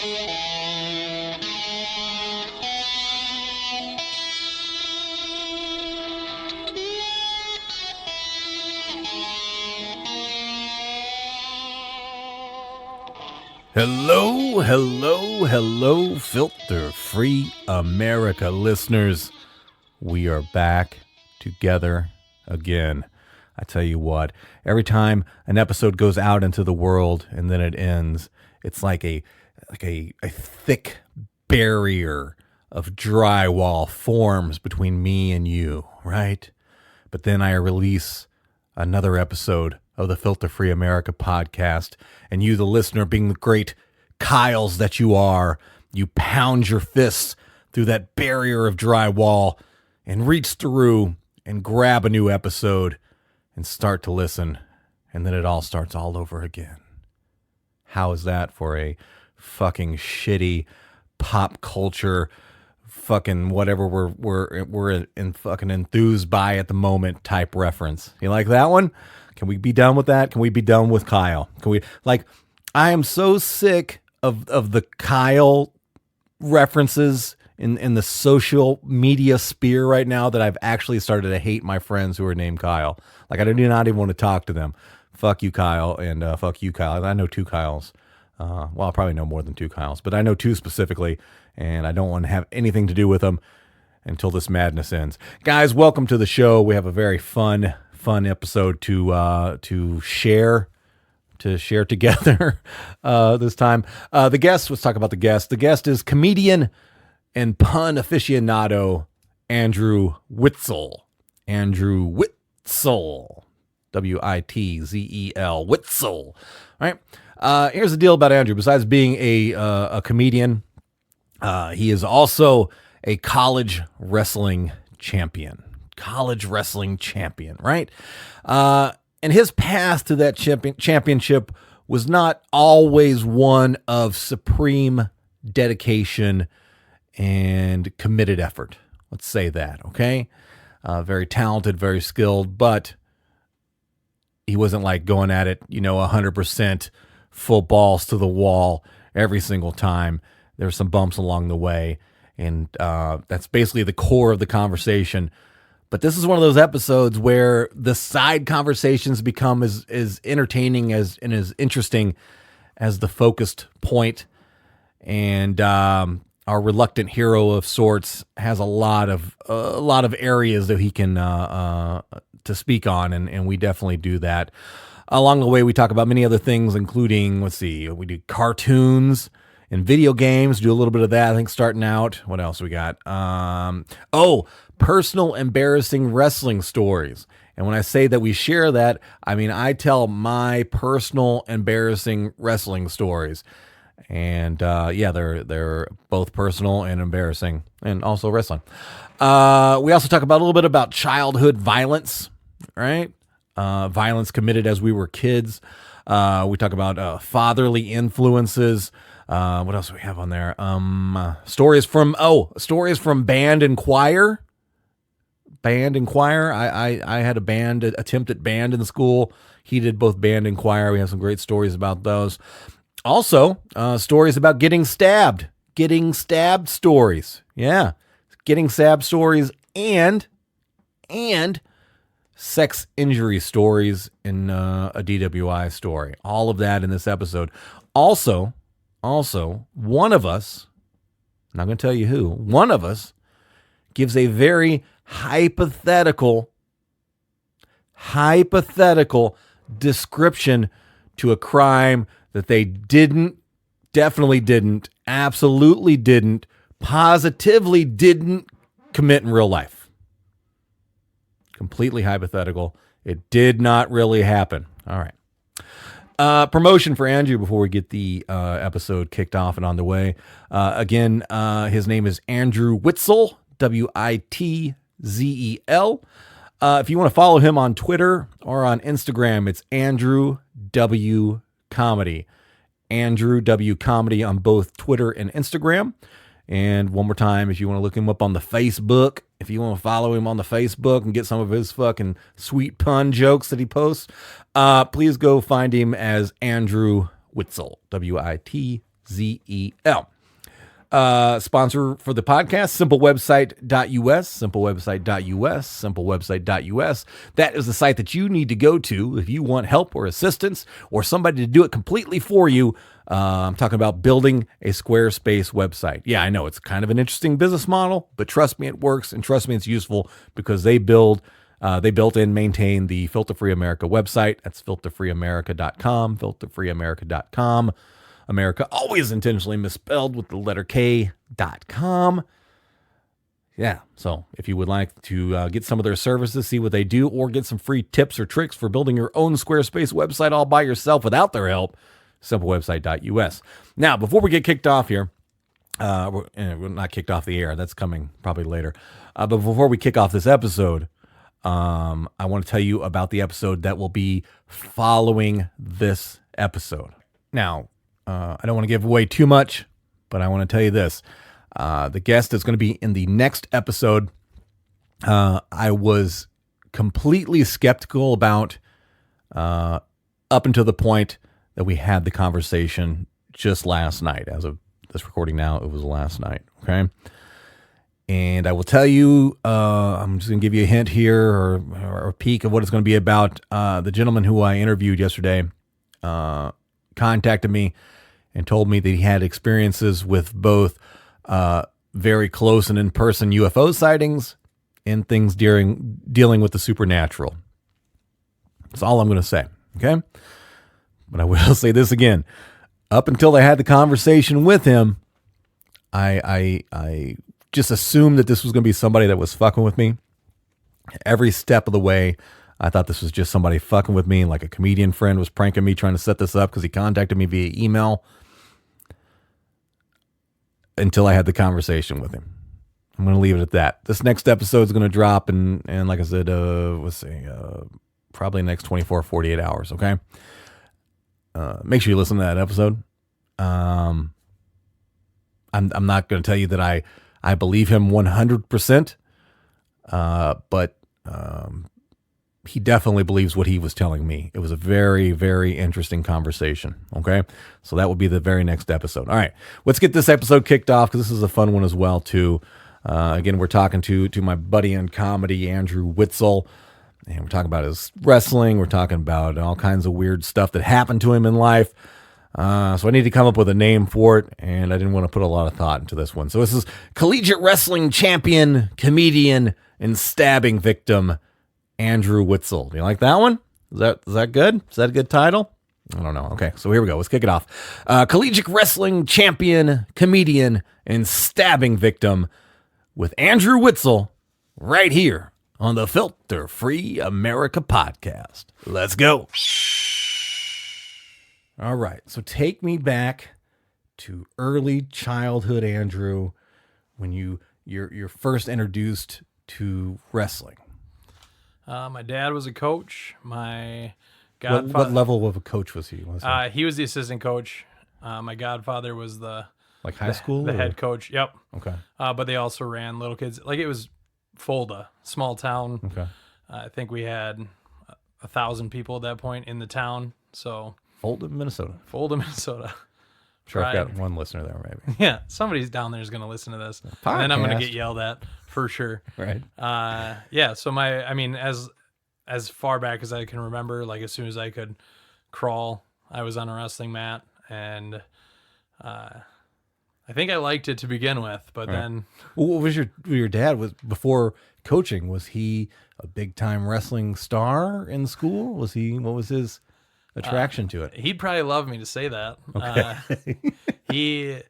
Hello, hello, hello, filter-free America listeners. We are back together again. I tell you what, every time an episode goes out into the world and then it ends, it's like a thick barrier of drywall forms between me and you, right? But then I release another episode of the Filter-Free America podcast, and you, the listener, being the great Kyles that you are, you pound your fists through that barrier of drywall and reach through and grab a new episode and start to listen, and then it all starts all over again. How is that for a fucking shitty pop culture fucking whatever we're in fucking enthused by at the moment type reference? You like that one? Can we be done with that? Can we be done with Kyle? Can we, like, I am so sick of the Kyle references in the social media sphere right now that I've actually started to hate my friends who are named Kyle. Like, I do not even want to talk to them. Fuck you, Kyle, and fuck you, Kyle. I know two Kyles. Well, I probably know more than two Kyles, but I know two specifically, and I don't want to have anything to do with them until this madness ends. Guys, welcome to the show. We have a very fun episode to share together this time. The guest, let's talk about the guest. The guest is comedian and pun aficionado Andrew Witzel. Andrew Witzel. Witzel. Witzel. All right. Here's the deal about Andrew. Besides being a comedian, he is also a college wrestling champion. Right? And his path to that championship was not always one of supreme dedication and committed effort. Let's say that, okay? Very talented, very skilled, but he wasn't like going at it, 100% full balls to the wall every single time. There were some bumps along the way, and that's basically the core of the conversation. But this is one of those episodes where the side conversations become as entertaining and as interesting as the focused point. And our reluctant hero of sorts has a lot of areas that he can to speak on, and we definitely do that. Along the way, we talk about many other things, including, we do cartoons and video games, do a little bit of that, I think, starting out. What else we got? Personal embarrassing wrestling stories. And when I say that we share that, I mean, I tell my personal embarrassing wrestling stories. And they're both personal and embarrassing, and also wrestling. We also talk about a little bit about childhood violence, right? Violence committed as we were kids. We talk about fatherly influences. What else do we have on there? Stories from band and choir. Band and choir. I had attempt at band in school. He did both band and choir. We have some great stories about those. Also, stories about getting stabbed stories. Yeah. Getting stabbed stories and sex injury stories in a DWI story. All of that in this episode. Also, one of us, I'm not going to tell you who, one of us gives a very hypothetical description to a crime that they definitely didn't, absolutely didn't, positively didn't commit in real life. Completely hypothetical. It did not really happen. All right. Promotion for Andrew before we get the episode kicked off and on the way. Again, his name is Andrew Witzel, Witzel. If you want to follow him on Twitter or on Instagram, it's Andrew W. Comedy. Andrew W. Comedy on both Twitter and Instagram. And one more time, if you want to look him up on the Facebook, if you want to follow him on the Facebook and get some of his fucking sweet pun jokes that he posts, please go find him as Andrew Witzel, Witzel. Sponsor for the podcast, simplewebsite.us, simplewebsite.us, simplewebsite.us. That is the site that you need to go to if you want help or assistance or somebody to do it completely for you. I'm talking about building a Squarespace website. Yeah, I know it's kind of an interesting business model, but trust me, it works, and trust me, it's useful because they built and maintain the Filter Free America website. That's filterfreeamerica.com, filterfreeamerica.com. America, always intentionally misspelled with the letter K.com. Yeah, so if you would like to get some of their services, see what they do, or get some free tips or tricks for building your own Squarespace website all by yourself without their help, simplewebsite.us. Now, before we get kicked off here, we're not kicked off the air. That's coming probably later. But before we kick off this episode, I want to tell you about the episode that will be following this episode. Now, I don't want to give away too much, but I want to tell you this. The guest is going to be in the next episode. I was completely skeptical about up until the point that we had the conversation just last night. As of this recording now, it was last night, okay? And I will tell you, I'm just going to give you a hint here or a peek of what it's going to be about. The gentleman who I interviewed yesterday contacted me and told me that he had experiences with both very close and in-person UFO sightings and things dealing with the supernatural. That's all I'm going to say, okay? But I will say this again. Up until I had the conversation with him, I just assumed that this was going to be somebody that was fucking with me. Every step of the way, I thought this was just somebody fucking with me, like a comedian friend was pranking me, trying to set this up because he contacted me via email. Until I had the conversation with him. I'm going to leave it at that. This next episode is going to drop, and like I said, let's see, probably next 24, 48 hours, okay? Make sure you listen to that episode. I'm not going to tell you that I believe him 100%, but he definitely believes what he was telling me. It was a very, very interesting conversation. Okay. So that will be the very next episode. All right. Let's get this episode kicked off because this is a fun one as well, too. Again, we're talking to my buddy in comedy, Andrew Witzel, and we're talking about his wrestling. We're talking about all kinds of weird stuff that happened to him in life. So I need to come up with a name for it, and I didn't want to put a lot of thought into this one. So this is collegiate wrestling champion, comedian, and stabbing victim, Andrew Witzel. Do you like that one? Is that good? Is that a good title? I don't know. Okay, so here we go. Let's kick it off. Collegiate wrestling champion, comedian, and stabbing victim with Andrew Witzel right here on the Filter Free America podcast. Let's go. All right, so take me back to early childhood, Andrew, when you're first introduced to wrestling. My dad was a coach. My godfather. What level of a coach was he? He was the assistant coach. My godfather was the high school, the head coach. Yep. Okay. But they also ran little kids. Like it was Fulda, small town. Okay. I think we had 1,000 people at that point in the town. So Fulda, Minnesota. Sure, I've got one listener there, maybe. Yeah, somebody's down there is going to listen to this, and then I'm going to get yelled at for sure. Right. Yeah. So as far back as I can remember, like as soon as I could crawl, I was on a wrestling mat, and I think I liked it to begin with, but then. What was your dad was before coaching? Was he a big time wrestling star in school? What was his attraction to it? He'd probably love me to say that. Okay.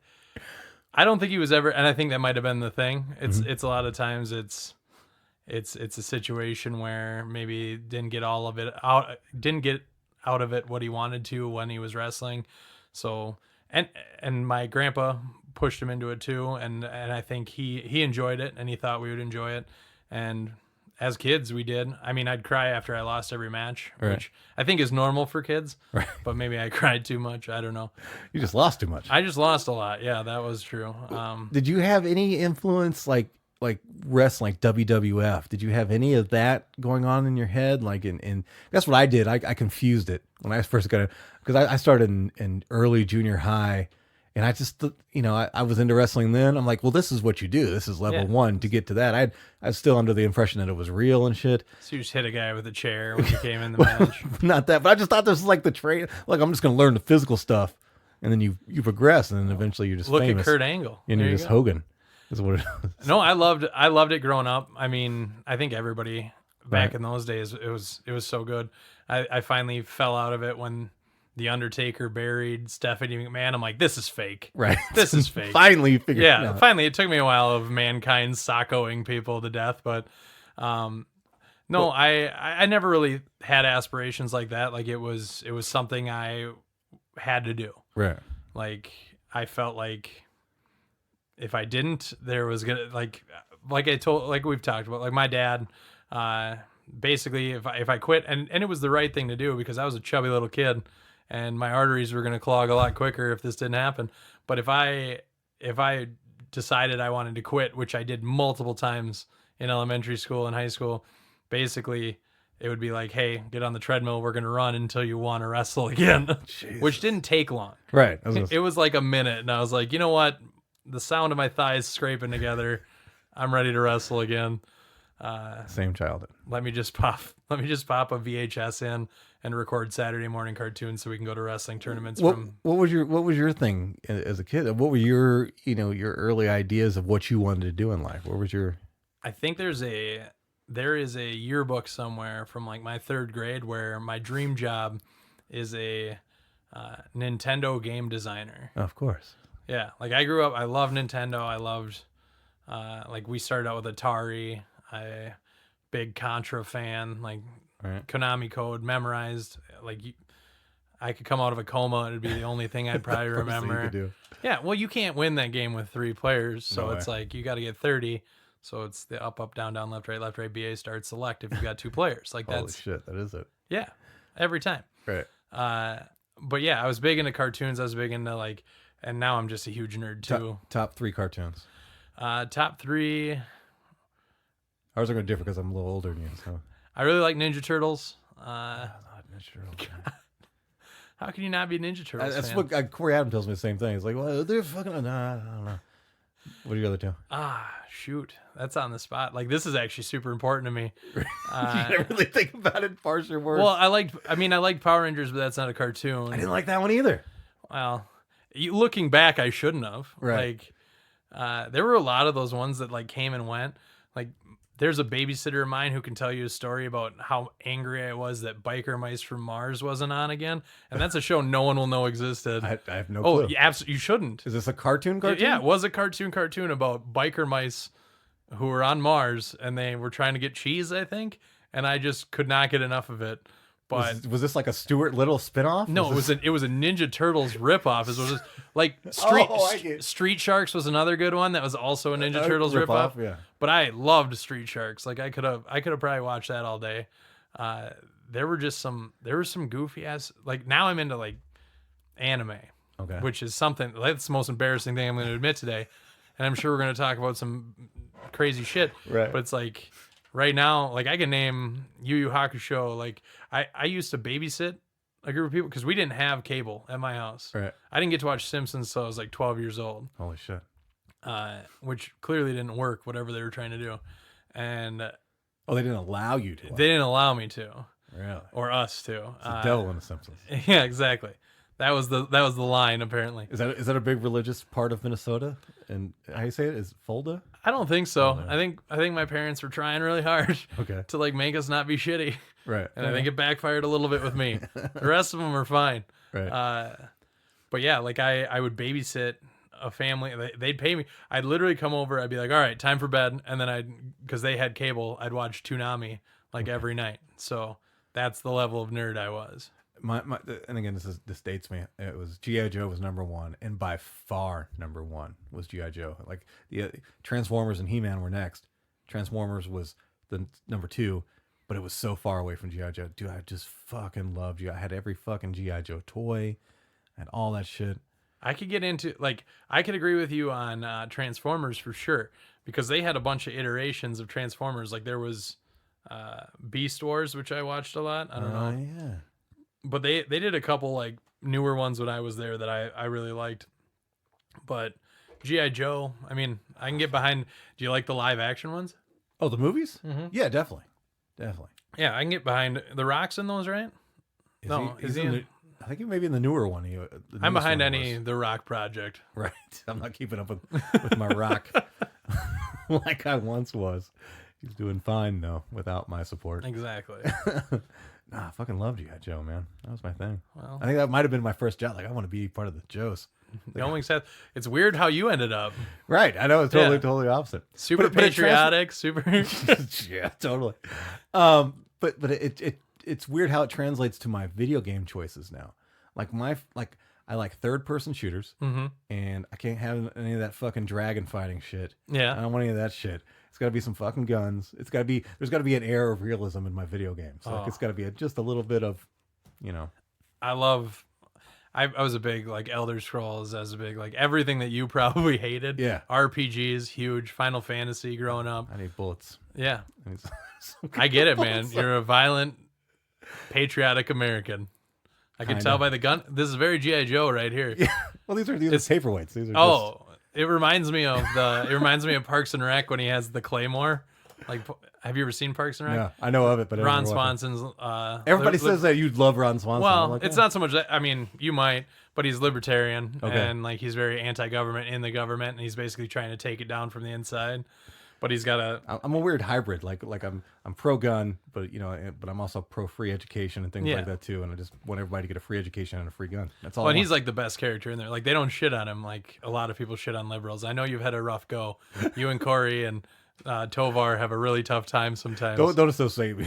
I don't think he was ever, and I think that might have been the thing. It's a lot of times it's a situation where maybe didn't get out of it what he wanted to when he was wrestling. So and my grandpa pushed him into it too, and I think he enjoyed it, and he thought we would enjoy it, and as kids we did. I mean, I'd cry after I lost every match, right, which I think is normal for kids, right, but maybe I cried too much. I don't know. You just lost too much. I just lost a lot. Yeah, that was true. Did you have any influence like wrestling, like WWF? Did you have any of that going on in your head? Like in that's what I did. I confused it when I first got it, because I started in early junior high, And I just, I was into wrestling then. I'm like, well, this is what you do. This is level one to get to that. I was still under the impression that it was real and shit. So you just hit a guy with a chair when you came in the match. Not that, but I just thought this was like the train. Like, I'm just going to learn the physical stuff. And then you progress, and then eventually you're just Look famous. at Kurt Angle. And you're just Hogan. Is what it is. No, I loved it growing up. I mean, I think everybody back in those days, it was so good. I finally fell out of it when The Undertaker buried Stephanie McMahon. I'm like, this is fake. Right. This is fake. Finally you figured it out. Finally. It took me a while of Mankind sockoing people to death, but no, I never really had aspirations like that. Like it was something I had to do. Right. Like I felt like if I didn't, there was gonna like we've talked about, like my dad, basically if I quit, and it was the right thing to do because I was a chubby little kid and my arteries were gonna clog a lot quicker if this didn't happen. But if I decided I wanted to quit, which I did multiple times in elementary school and high school, basically it would be like, hey, get on the treadmill. We're going to run until you want to wrestle again, which didn't take long. Right. It was like a minute. And I was like, you know what? The sound of my thighs scraping together, I'm ready to wrestle again. Same childhood. Let me just pop a VHS in and record Saturday morning cartoons so we can go to wrestling tournaments. What was your thing as a kid? What were your early ideas of what you wanted to do in life? What was your... I think there is a yearbook somewhere from like my third grade where my dream job is a Nintendo game designer. Of course. Yeah. Like I grew up, I loved Nintendo. I loved, like we started out with Atari, big Contra fan, like Konami code memorized. Like I could come out of a coma. It'd be the only thing I'd probably remember. You could do. Yeah. Well, you can't win that game with 3 players. So No it's way. like, you got to get 30. So it's the up, down, left, right, BA, start, select if you've got 2 players. Like Holy that's shit, that is it. Yeah, every time. Right. But yeah, I was big into cartoons. I was big into like, and now I'm just a huge nerd too. Top 3 cartoons. Top 3. Ours are going to differ because I'm a little older than you. So I really like Ninja Turtles. Ninja Turtles. How can you not be a Ninja Turtles That's fan? what Corey Adam tells me the same thing. It's like, well, they're fucking... Nah, I don't know. What are your other 2? Shoot. That's on the spot. Like, this is actually super important to me. You didn't really think about it, parse your words. Well, I liked Power Rangers, but that's not a cartoon. I didn't like that one either. Well, looking back, I shouldn't have. Right. Like, there were a lot of those ones that like came and went. Like, there's a babysitter of mine who can tell you a story about how angry I was that Biker Mice from Mars wasn't on again, and that's a show no one will know existed. I have no clue. Oh, you shouldn't. Is this a cartoon? Yeah, it was a cartoon about biker mice who were on Mars, and they were trying to get cheese, I think, and I just could not get enough of it. But was this like a Stuart Little spinoff? no, it was a Ninja Turtles ripoff. It was like Street Sharks was another good one that was also a Ninja Turtles ripoff. Yeah. But I loved Street Sharks. Like I could have probably watched that all day. There were some goofy ass, like now I'm into like anime. Okay. Which is something that's the most embarrassing thing I'm going to admit today. And I'm sure we're going to talk about some crazy shit. Right. But it's like right now, like I can name Yu Yu Hakusho. Like I used to babysit a group of people because we didn't have cable at my house. Right. I didn't get to watch Simpsons until I was like 12 years old. Holy shit. Which clearly didn't work, whatever they were trying to do. And they didn't allow you to. they didn't allow me to. Really? Or us to. It's the devil in The Simpsons. Yeah, exactly. That was the line, apparently. Is that a big religious part of Minnesota? And how you say it? Is Fulda? I don't think so. I think my parents were trying really hard Okay. to like make us not be shitty. Right. And I think it backfired a little bit with me. The rest of them are fine. Right. But yeah, like I would babysit a family. They'd pay me. I'd literally come over. I'd be like, all right, time for bed. And then because they had cable, I'd watch Toonami like every night. So that's the level of nerd I was. And again, this dates me. It was G.I. Joe was number 1, and by far number 1 was G.I. Joe. Like the Transformers and He-Man were next. Transformers was the number 2, but it was so far away from G.I. Joe. Dude, I just fucking loved you. I had every fucking G.I. Joe toy and all that shit. I could get into I could agree with you on Transformers for sure, because they had a bunch of iterations of Transformers. Like there was Beast Wars, which I watched a lot. I don't know. Yeah. But they did a couple like newer ones when I was there that I really liked. But G.I. Joe, I mean, I can get behind. Do you like the live action ones? Oh, the movies? Mm-hmm. Yeah, definitely. Definitely. Yeah, I can get behind. The Rock's in those, right? Is he in I think he may be in the newer one. I'm behind any The Rock project. Right. I'm not keeping up with my Rock like I once was. He's doing fine, though, without my support. Exactly. Nah, I fucking loved you, Joe, man. That was my thing. Well, I think that might have been my first job. Like, I want to be part of the Joes. Going said it's weird how you ended up. Right. I know. It's totally opposite. Super patriotic, super. Yeah, totally. But it's weird how it translates to my video game choices now. I like third person shooters, and I can't have any of that fucking dragon fighting shit. Yeah, I don't want any of that shit. It's got to be some fucking guns. There's got to be an air of realism in my video games. Like it's got to be just a little bit of, I was a big like Elder Scrolls as a big like everything that you probably hated. Yeah. RPGs, huge. Final Fantasy growing up. I need bullets. Yeah. I need I get it, man. You're a violent, patriotic American. I can tell by the gun. This is very G.I. Joe right here. Yeah. Well, these are paperweights. These are it reminds me of Parks and Rec when he has the Claymore. Like, have you ever seen Parks and Rec? Yeah, I know of it, but Ron Swanson's. Everybody says that you'd love Ron Swanson. Well, like, it's not so much that. I mean, you might, but he's libertarian and like he's very anti-government in the government, and he's basically trying to take it down from the inside. But he's got I'm a weird hybrid. Like I'm pro gun, but but I'm also pro free education and things like that too. And I just want everybody to get a free education and a free gun. That's all. Well, and he's like the best character in there. Like they don't shit on him like a lot of people shit on liberals. I know you've had a rough go. You and Corey and Tovar have a really tough time sometimes. Don't associate me.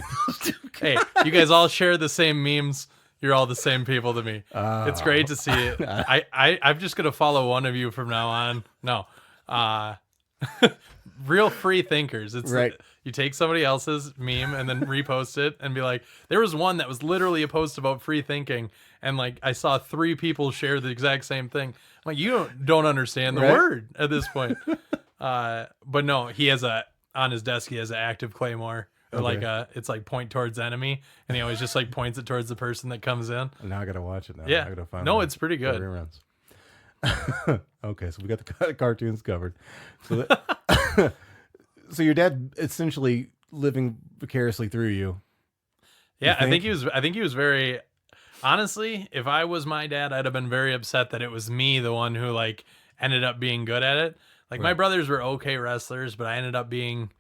Hey, you guys all share the same memes. You're all the same people to me. It's great to see it. I'm just gonna follow one of you from now on. No. Real free thinkers. It's right. You take somebody else's meme and then repost it and be like, there was one that was literally a post about free thinking, and like I saw 3 people share the exact same thing. I'm like, you don't understand the word at this point. But no, he has on his desk he has an active claymore. Like it's like point towards enemy, and he always just like points it towards the person that comes in. Now I gotta watch it now. Yeah. I gotta find it's pretty good. Okay, so we got the cartoons covered. So, so your dad essentially living vicariously through you. Yeah, I think he was very. Honestly, if I was my dad, I'd have been very upset that it was me, the one who like ended up being good at it. Like my brothers were okay wrestlers, but I ended up being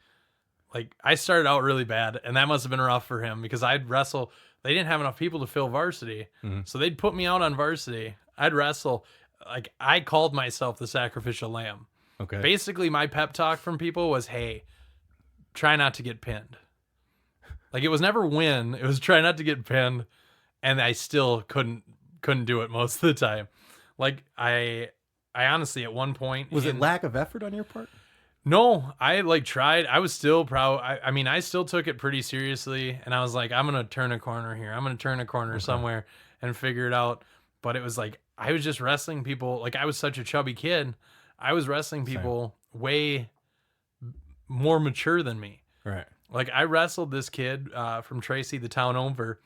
like I started out really bad, and that must have been rough for him because I'd wrestle. They didn't have enough people to fill varsity, so they'd put me out on varsity. I'd wrestle. Like I called myself the sacrificial lamb. Okay. Basically, my pep talk from people was, "Hey, try not to get pinned." Like it was never win; it was try not to get pinned, and I still couldn't do it most of the time. Like I honestly at one point was it lack of effort on your part? No, I like tried. I was still proud. I mean, I still took it pretty seriously, and I was like, I'm gonna turn a corner here. I'm gonna turn a corner somewhere and figure it out. But it was like I was just wrestling people. Like I was such a chubby kid. I was wrestling people way more mature than me. Right. Like I wrestled this kid from Tracy, the town over,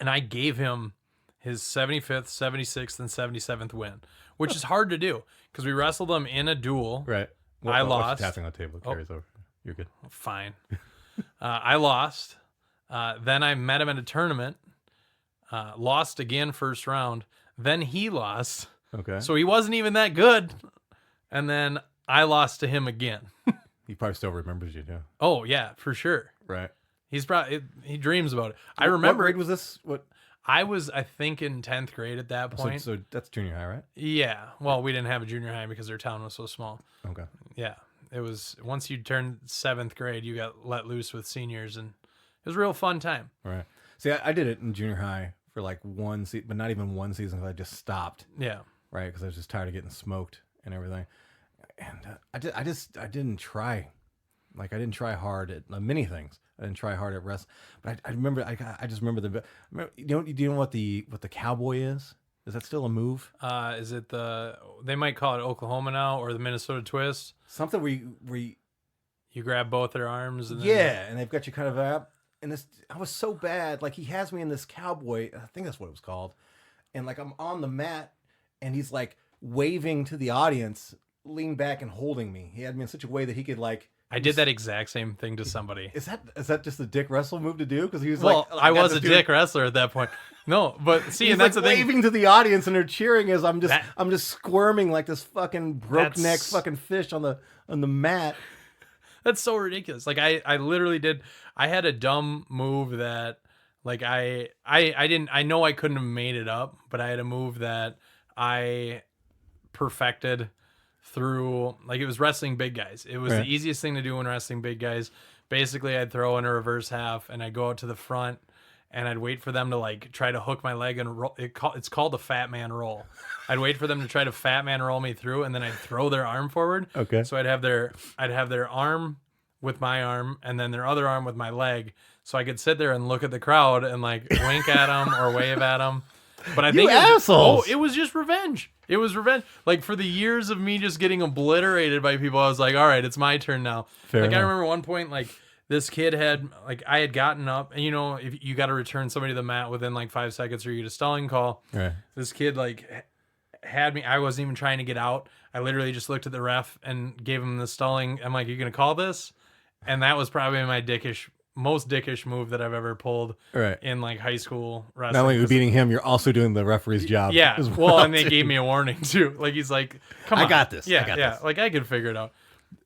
and I gave him his 75th, 76th, and 77th win, which is hard to do because we wrestled him in a duel. Right. Well, I lost. Tapping on the table carries over. You're good. Fine. I lost. Then I met him at a tournament. Lost again first round. Then he lost. Okay. So he wasn't even that good. And then I lost to him again. He probably still remembers you, too. Oh yeah, for sure. Right. He dreams about it. I remember. What grade was this? What? I was, I think, in 10th grade at that point. So that's junior high, right? Yeah. Well, we didn't have a junior high because their town was so small. Okay. Yeah. It was, once you turned 7th grade, you got let loose with seniors, and it was a real fun time. Right. See, I did it in junior high for like one season, but not even one season because I just stopped. Yeah. Right. Because I was just tired of getting smoked and everything. And I didn't try. Like, I didn't try hard at many things. I didn't try hard at wrestling, but I remember. I just remember do you know what the cowboy is? Is that still a move? Is it they might call it Oklahoma now, or the Minnesota twist? Something where you grab both their arms and and they've got you kind of up. And this, I was so bad. Like he has me in this cowboy. I think that's what it was called. And like I'm on the mat, and he's like waving to the audience, leaning back and holding me. He had me in such a way that he could like. I did that exact same thing to somebody. Is that just a dick wrestle move to do? Because he was Well, like, I was a dick wrestler at that point. No, but see, and that's like the thing. waving to the audience and they're cheering as I'm just squirming like this fucking broke neck fucking fish on the mat. That's so ridiculous. Like I literally did. I had a dumb move that like I didn't. I know I couldn't have made it up, but I had a move that I perfected through, like, it was wrestling big guys. It was the easiest thing to do when wrestling big guys. Basically, I'd throw in a reverse half and I'd go out to the front and I'd wait for them to like try to hook my leg and roll. It's called a fat man roll. I'd wait for them to try to fat man roll me through, and then I'd throw their arm forward. Okay. So I'd have their arm with my arm and then their other arm with my leg. So I could sit there and look at the crowd and like wink at them or wave at them. But I think assholes. It was just revenge. It was revenge. Like, for the years of me just getting obliterated by people, I was like, all right, it's my turn now. Fair like enough. I remember one point, like, this kid had, like, I had gotten up, and you know, if you got to return somebody to the mat within like 5 seconds or you get a stalling call. Right. This kid like had me. I wasn't even trying to get out. I literally just looked at the ref and gave him the stalling. I'm like, you gonna call this? And that was probably my most dickish move that I've ever pulled in like high school wrestling. Not only are you beating him, you're also doing the referee's job. Yeah. Well, and they gave me a warning too. Like, he's like, come on. I got this. Yeah. I got yeah. this. Like, I could figure it out.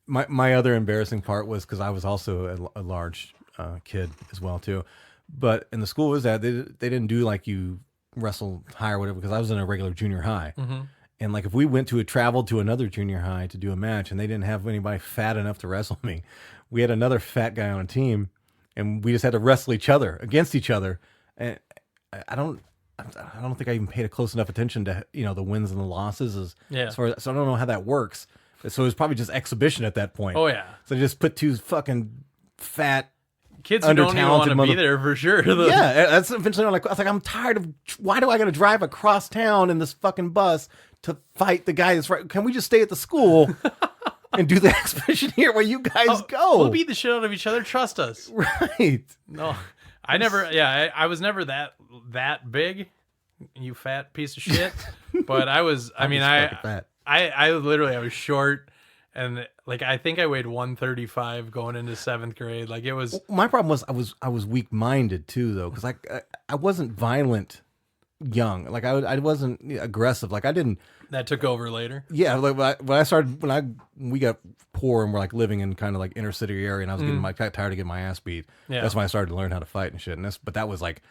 My other embarrassing part was because I was also a large kid as well too. But in the school was that they didn't do like you wrestle high or whatever, because I was in a regular junior high. Mm-hmm. And like if we traveled to another junior high to do a match and they didn't have anybody fat enough to wrestle me, we had another fat guy on a team. And we just had to wrestle each other against each other, and I don't think I even paid a close enough attention to the wins and the losses as far as, so I don't know how that works. So it was probably just exhibition at that point. Oh yeah. So they just put two fucking fat kids who don't even want to be there for sure. Yeah, that's eventually I was like, I'm tired of. Why do I got to drive across town in this fucking bus to fight the guy that's right? Can we just stay at the school? And do the exhibition here where you guys go. We'll beat the shit out of each other. Trust us. Right. No, I never. Yeah, I was never that big. You fat piece of shit. But I was. I mean, I literally, I was short, and like I think I weighed 135 going into 7th grade. Like, it was. My problem was I was weak minded too though, because I wasn't violent young. Like I wasn't aggressive. Like I didn't. That took over later. Yeah, like when we got poor and we're like living in kind of like inner city area, and I was got tired of getting my ass beat. Yeah. That's when I started to learn how to fight and shit. But that was like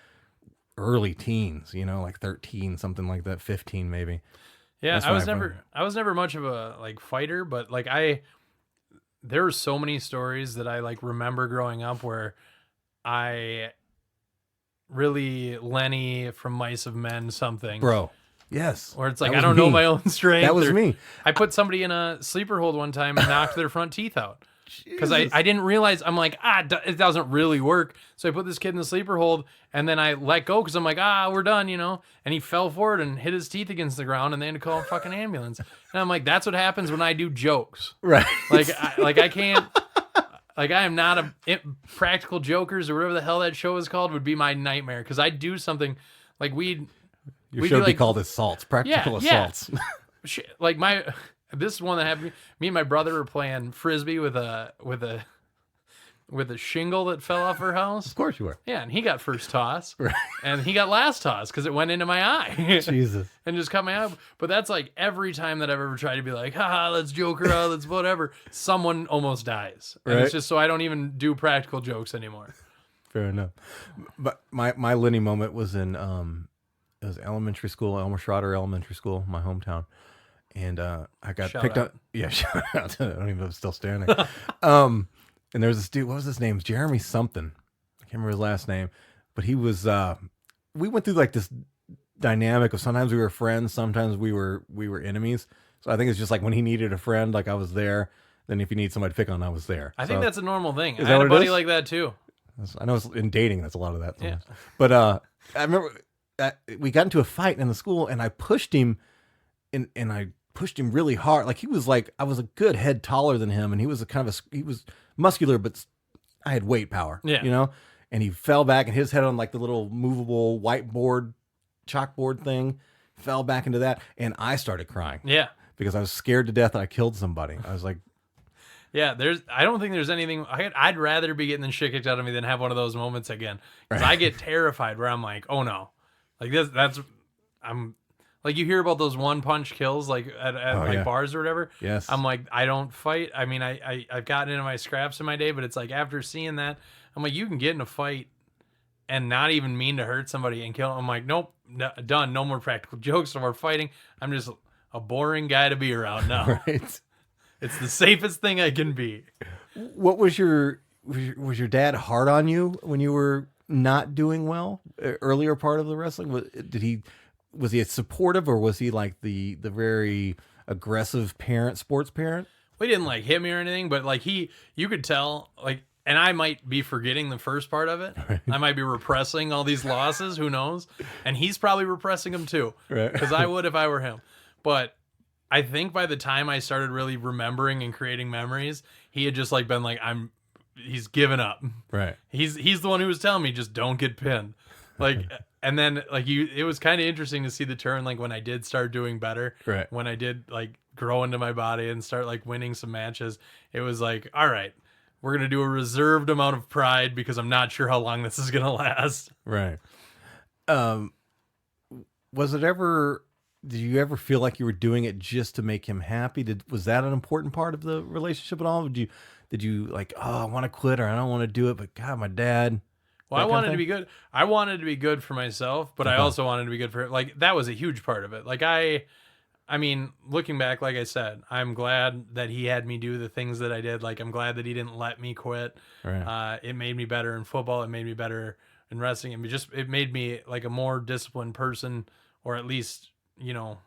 early teens, like 13, something like that, 15 maybe. Yeah, I was never much of a like fighter, but like there were so many stories that I like remember growing up where I really Lenny from Mice of Men something. Bro. Yes. Or it's like, I don't know my own strength. That was me. I put somebody in a sleeper hold one time and knocked their front teeth out. Because I didn't realize, I'm like, it doesn't really work. So I put this kid in the sleeper hold, and then I let go because I'm like, we're done, And he fell forward and hit his teeth against the ground, and they had to call a fucking ambulance. And I'm like, that's what happens when I do jokes. Right. I can't, like, I am not Practical Jokers or whatever the hell that show is called would be my nightmare. Because I do something, like Your show would be called Assaults, Practical Assaults. Like this is one that happened. Me and my brother were playing frisbee with a shingle that fell off our house. Of course you were. Yeah, and he got first toss, right. And he got last toss because it went into my eye. Jesus. And just cut my eye. But that's like every time that I've ever tried to be like, let's joke around, let's whatever. Someone almost dies, and right. It's just so I don't even do practical jokes anymore. Fair enough. But my Lenny moment was in it was elementary school, Elmer Schroeder Elementary School, my hometown. And I got picked up. Yeah, shout out. I don't even know if it's still standing. And there was this dude, what was his name? Jeremy something. I can't remember his last name. But he was, we went through like this dynamic of sometimes we were friends, sometimes we were enemies. So I think it's just like when he needed a friend, like I was there. Then if he needs somebody to pick on, I was there. I think that's a normal thing. I had a buddy like that too. I know it's in dating, that's a lot of that. Yeah. But I remember we got into a fight in the school, and I pushed him, and I pushed him really hard. Like I was a good head taller than him, and he was he was muscular, but I had weight power. Yeah. And he fell back and hit his head on like the little movable chalkboard thing. fell back into that, and I started crying. Yeah. Because I was scared to death that I killed somebody. I was like, yeah, I don't think there's anything. I'd rather be getting the shit kicked out of me than have one of those moments again. Because I get terrified where I'm like, oh no, like I'm like, you hear about those one punch kills like at like bars or whatever. Yes. I'm like, I don't fight. I mean, I've gotten into my scraps in my day, but it's like after seeing that, I'm like, you can get in a fight and not even mean to hurt somebody and kill them. I'm like, nope, done. No more practical jokes, no more fighting. I'm just a boring guy to be around now. Right. It's the safest thing I can be. What was your dad hard on you when you were not doing well? Earlier part of the wrestling, was he supportive, or was he like the very aggressive sports parent? We didn't like hit me or anything, but like you could tell, like, and I might be forgetting the first part of it. Right. I might be repressing all these losses. Who knows? And he's probably repressing them too, right? Because I would if I were him. But I think by the time I started really remembering and creating memories, he had just like been like, he's given up. Right. He's the one who was telling me, just don't get pinned. Like, and then like it was kind of interesting to see the turn, like when I did start doing better, right? When I did like grow into my body and start like winning some matches, it was like, all right, we're going to do a reserved amount of pride because I'm not sure how long this is going to last. Right. Did you ever feel like you were doing it just to make him happy? Was that an important part of the relationship at all? Did you like, oh, I want to quit, or I don't want to do it, but God, my dad. Well, I wanted to be good. I wanted to be good for myself, but I also wanted to be good for him. Like, that was a huge part of it. Like, I mean, looking back, like I said, I'm glad that he had me do the things that I did. Like, I'm glad that he didn't let me quit. Right. It made me better in football. It made me better in wrestling. It made me like a more disciplined person, or at least, you know,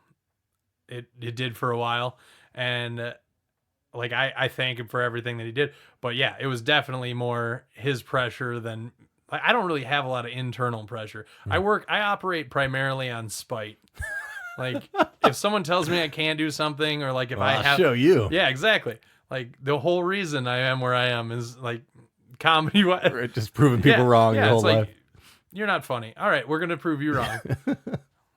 it did for a while. And like, I thank him for everything that he did. But yeah, it was definitely more his pressure than, like, I don't really have a lot of internal pressure. I operate primarily on spite. Like, if someone tells me I can't do something, or like if I'll show you. Yeah, exactly. Like, the whole reason I am where I am is like comedy. Right, just proving people wrong your whole life. You're not funny. All right, we're gonna prove you wrong.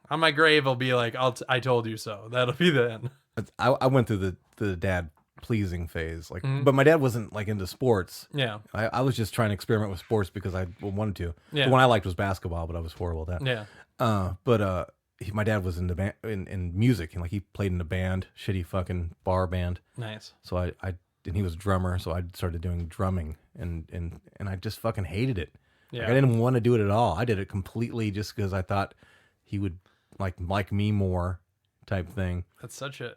On my grave, I'll be like, I told you so. That'll be the end. I went through the dad pleasing phase, like, but my dad wasn't like into sports. Yeah, I was just trying to experiment with sports because I wanted to. Yeah, the one I liked was basketball, but I was horrible at that. Yeah, but my dad was in the band, in music, and like he played in a band, shitty fucking bar band. Nice. So I and he was a drummer, so I started doing drumming, and I just fucking hated it. Yeah, like, I didn't want to do it at all. I did it completely just because I thought he would like me more, type thing. That's such a.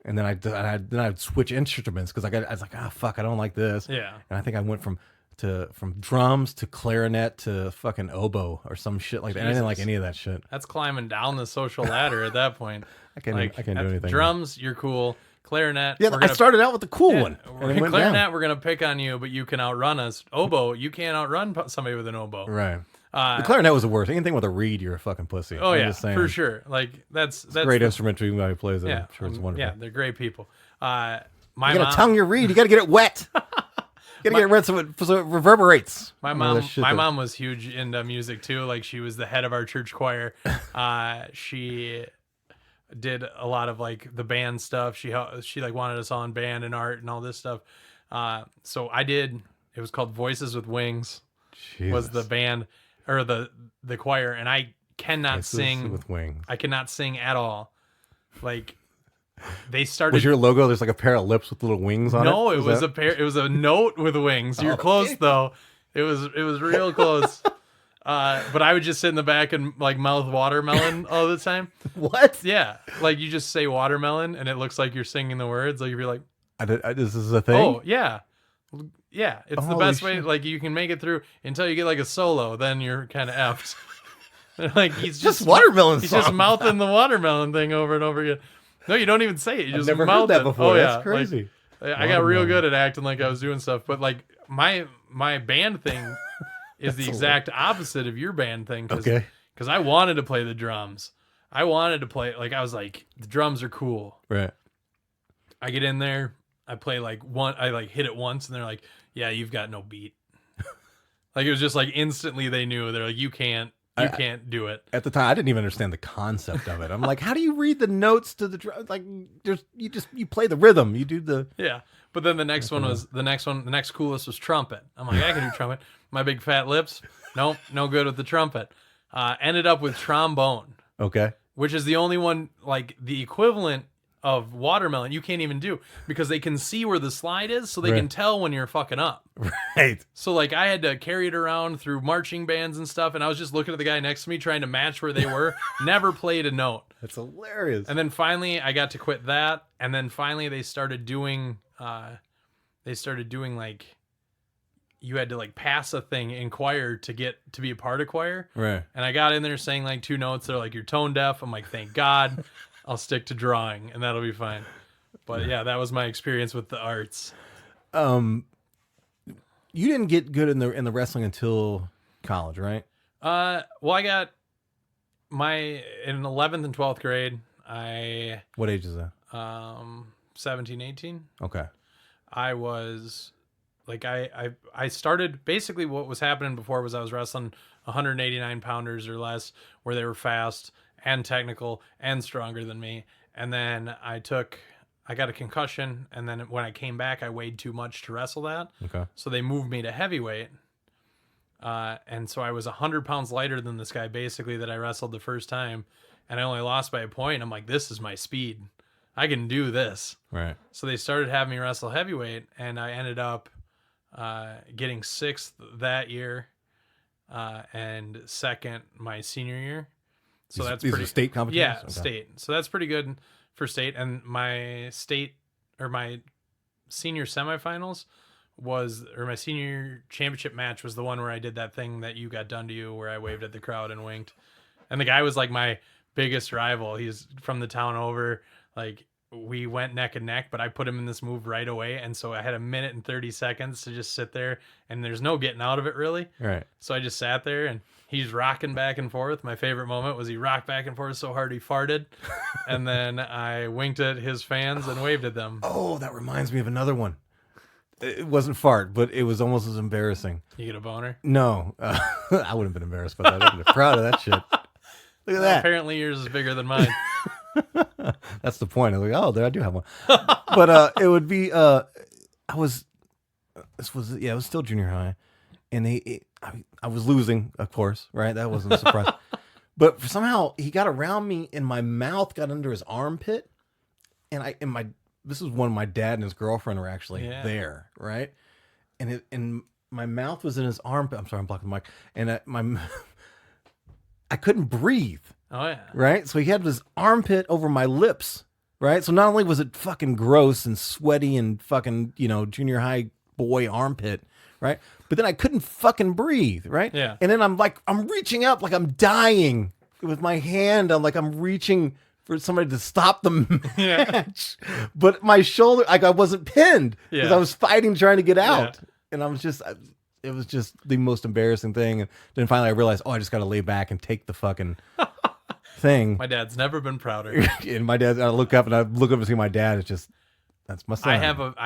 And then I'd switch instruments because I was like, fuck, I don't like this. Yeah. And I think I went from drums to clarinet to fucking oboe or some shit like that. And I didn't like any of that shit. That's climbing down the social ladder at that point. I can't do anything. Drums, you're cool. Clarinet. Yeah, I started out with the cool one. And clarinet, we're gonna pick on you, but you can outrun us. Oboe, you can't outrun somebody with an oboe. Right. The clarinet was the worst. Anything with a reed, you're a fucking pussy. Oh, yeah, for sure. Like, that's a great instrument. Everybody plays it. I'm sure it's wonderful. Yeah, they're great people. You gotta tongue your reed. You gotta get it wet. You gotta get it red so it reverberates. My mom was huge into music too. Like, she was the head of our church choir. She did a lot of like the band stuff. She like wanted us all in band and art and all this stuff. So I did. It was called Voices with Wings. Jesus. Was the band. Or the choir, and I cannot sing with wings. I cannot sing at all. Like, they started. Was your logo? There's like a pair of lips with little wings on it. No, it was a pair. It was a note with wings. You're close though. It was real close. But I would just sit in the back and like mouth watermelon all the time. What? Yeah, like you just say watermelon, and it looks like you're singing the words. Like, you'd be like, "This is a thing." Oh yeah. Yeah, it's the best way. Like, you can make it through until you get like a solo, then you're kind of effed. Like, he's just watermelon. He's just mouthing the watermelon thing over and over again. No, you don't even say it. You just never mouth heard that before. Oh, yeah. That's crazy. Like, I got real good at acting like I was doing stuff, but like my band thing is the exact opposite of your band thing. Because I wanted to play the drums. I wanted to play, like, I was like, the drums are cool. Right. I get in there. I play like one. I like hit it once, and they're like, "Yeah, you've got no beat." Like, it was just like instantly they knew. They're like, "You can't You can't do it. At the time, I didn't even understand the concept of it. I'm like, how do you read the notes to the like? You play the rhythm. You do the But then the next coolest was trumpet. I'm like, I can do trumpet. My big fat lips, nope, no good with the trumpet. Ended up with trombone. Okay. Which is the only one, like the equivalent of watermelon you can't even do because they can see where the slide is, so they can tell when you're fucking up. Right. So like I had to carry it around through marching bands and stuff, and I was just looking at the guy next to me trying to match where they were. Never played a note. That's hilarious. And then finally I got to quit that, and then finally they started doing like you had to like pass a thing in choir to get to be a part of choir. Right. And I got in there saying like 2 notes. They're like, you're tone deaf. I'm like, thank God. I'll stick to drawing and that'll be fine. But yeah, that was my experience with the arts. You didn't get good in the wrestling until college, right? Well, I got in 11th and 12th grade, What age is that? 17, 18. Okay. I was like, I started basically what was happening before was I was wrestling 189 pounders or less where they were fast and technical and stronger than me. And then I got a concussion. And then when I came back, I weighed too much to wrestle that. Okay. So they moved me to heavyweight. And so I was 100 pounds lighter than this guy basically that I wrestled the first time. And I only lost by a point. I'm like, this is my speed. I can do this. Right. So they started having me wrestle heavyweight, and I ended up getting 6th that year and 2nd my senior year. So that's these pretty are state competitions? Yeah, Okay. state. So that's pretty good for state. And my senior semifinals my senior championship match was the one where I did that thing that you got done to you where I waved at the crowd and winked. And the guy was like my biggest rival. He's from the town over. Like we went neck and neck, but I put him in this move right away. And so I had 1 minute and 30 seconds to just sit there and there's no getting out of it really. Right. So I just sat there and he's rocking back and forth. My favorite moment was he rocked back and forth so hard he farted. And then I winked at his fans and waved at them. Oh, that reminds me of another one. It wasn't fart, but it was almost as embarrassing. You get a boner? No. I wouldn't have been embarrassed by that. I'd been proud of that shit. Look at that. Apparently yours is bigger than mine. That's the point. I was like, oh, there I do have one. But it would be it was still junior high, and I was losing, of course, right? That wasn't a surprise. But somehow he got around me, and my mouth got under his armpit, and this is when my dad and his girlfriend were actually there, right? And my mouth was in his armpit. I'm sorry, I'm blocking the mic, and I couldn't breathe. Oh yeah. Right? So he had his armpit over my lips, right? So not only was it fucking gross and sweaty and fucking, junior high boy armpit, right? But then I couldn't fucking breathe, right? Yeah. And then I'm reaching up like I'm dying with my hand. I'm reaching for somebody to stop the match. But my shoulder, I wasn't pinned because I was fighting, trying to get out. Yeah. And I was just... it was just the most embarrassing thing. And then finally I realized, I just got to lay back and take the fucking thing. My dad's never been prouder. And my dad, I look up and see my dad. It's just, that's my son. I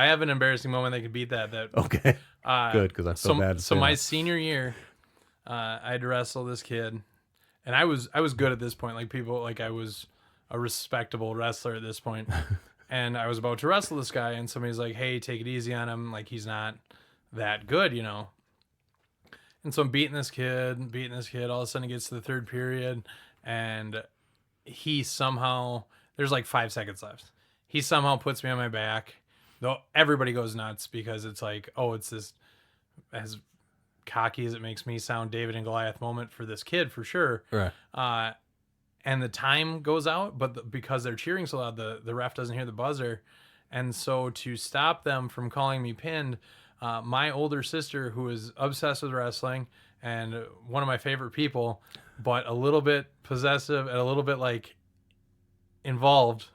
have an embarrassing moment that could beat that. Okay. Good, because I feel bad. So my senior year, I had to wrestle this kid, and I was good at this point. I was a respectable wrestler at this point. And I was about to wrestle this guy, and somebody's like, hey, take it easy on him. Like, he's not that good, And so I'm beating this kid. All of a sudden it gets to the 3rd period, and he somehow, there's like 5 seconds left. He somehow puts me on my back. Though everybody goes nuts because it's like, it's this, as cocky as it makes me sound, David and Goliath moment for this kid for sure. Right. And the time goes out, but because they're cheering so loud, the ref doesn't hear the buzzer. And so to stop them from calling me pinned, my older sister, who is obsessed with wrestling and one of my favorite people, but a little bit possessive and a little bit involved,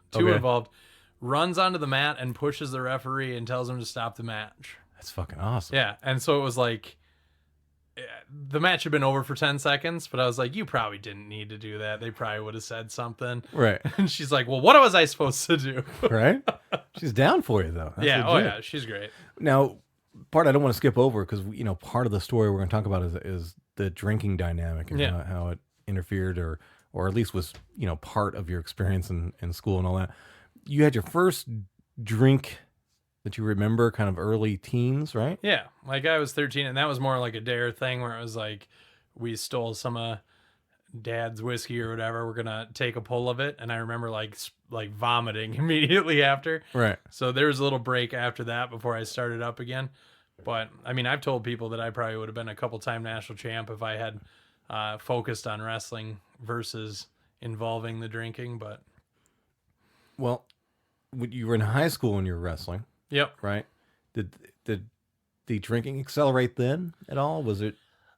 runs onto the mat and pushes the referee and tells him to stop the match. That's fucking awesome. Yeah. And so it was like, the match had been over for 10 seconds, but I was like, you probably didn't need to do that. They probably would have said something. Right. And she's like, well, what was I supposed to do? Right. She's down for you, though. That's legit. Oh yeah. She's great. Now, part I don't want to skip over because part of the story we're going to talk about is the drinking dynamic and how it interfered or at least was, part of your experience in school and all that. You had your first drink that you remember kind of early teens, right? Yeah, like I was 13, and that was more like a dare thing where it was like we stole some dad's whiskey or whatever. We're gonna take a pull of it, and I remember like vomiting immediately after. Right. So there was a little break after that before I started up again. But I mean, I've told people that I probably would have been a couple-time national champ if I had focused on wrestling versus involving the drinking. But Well, when you were in high school when you were wrestling, yep. right? Did the drinking accelerate then at all? Was it?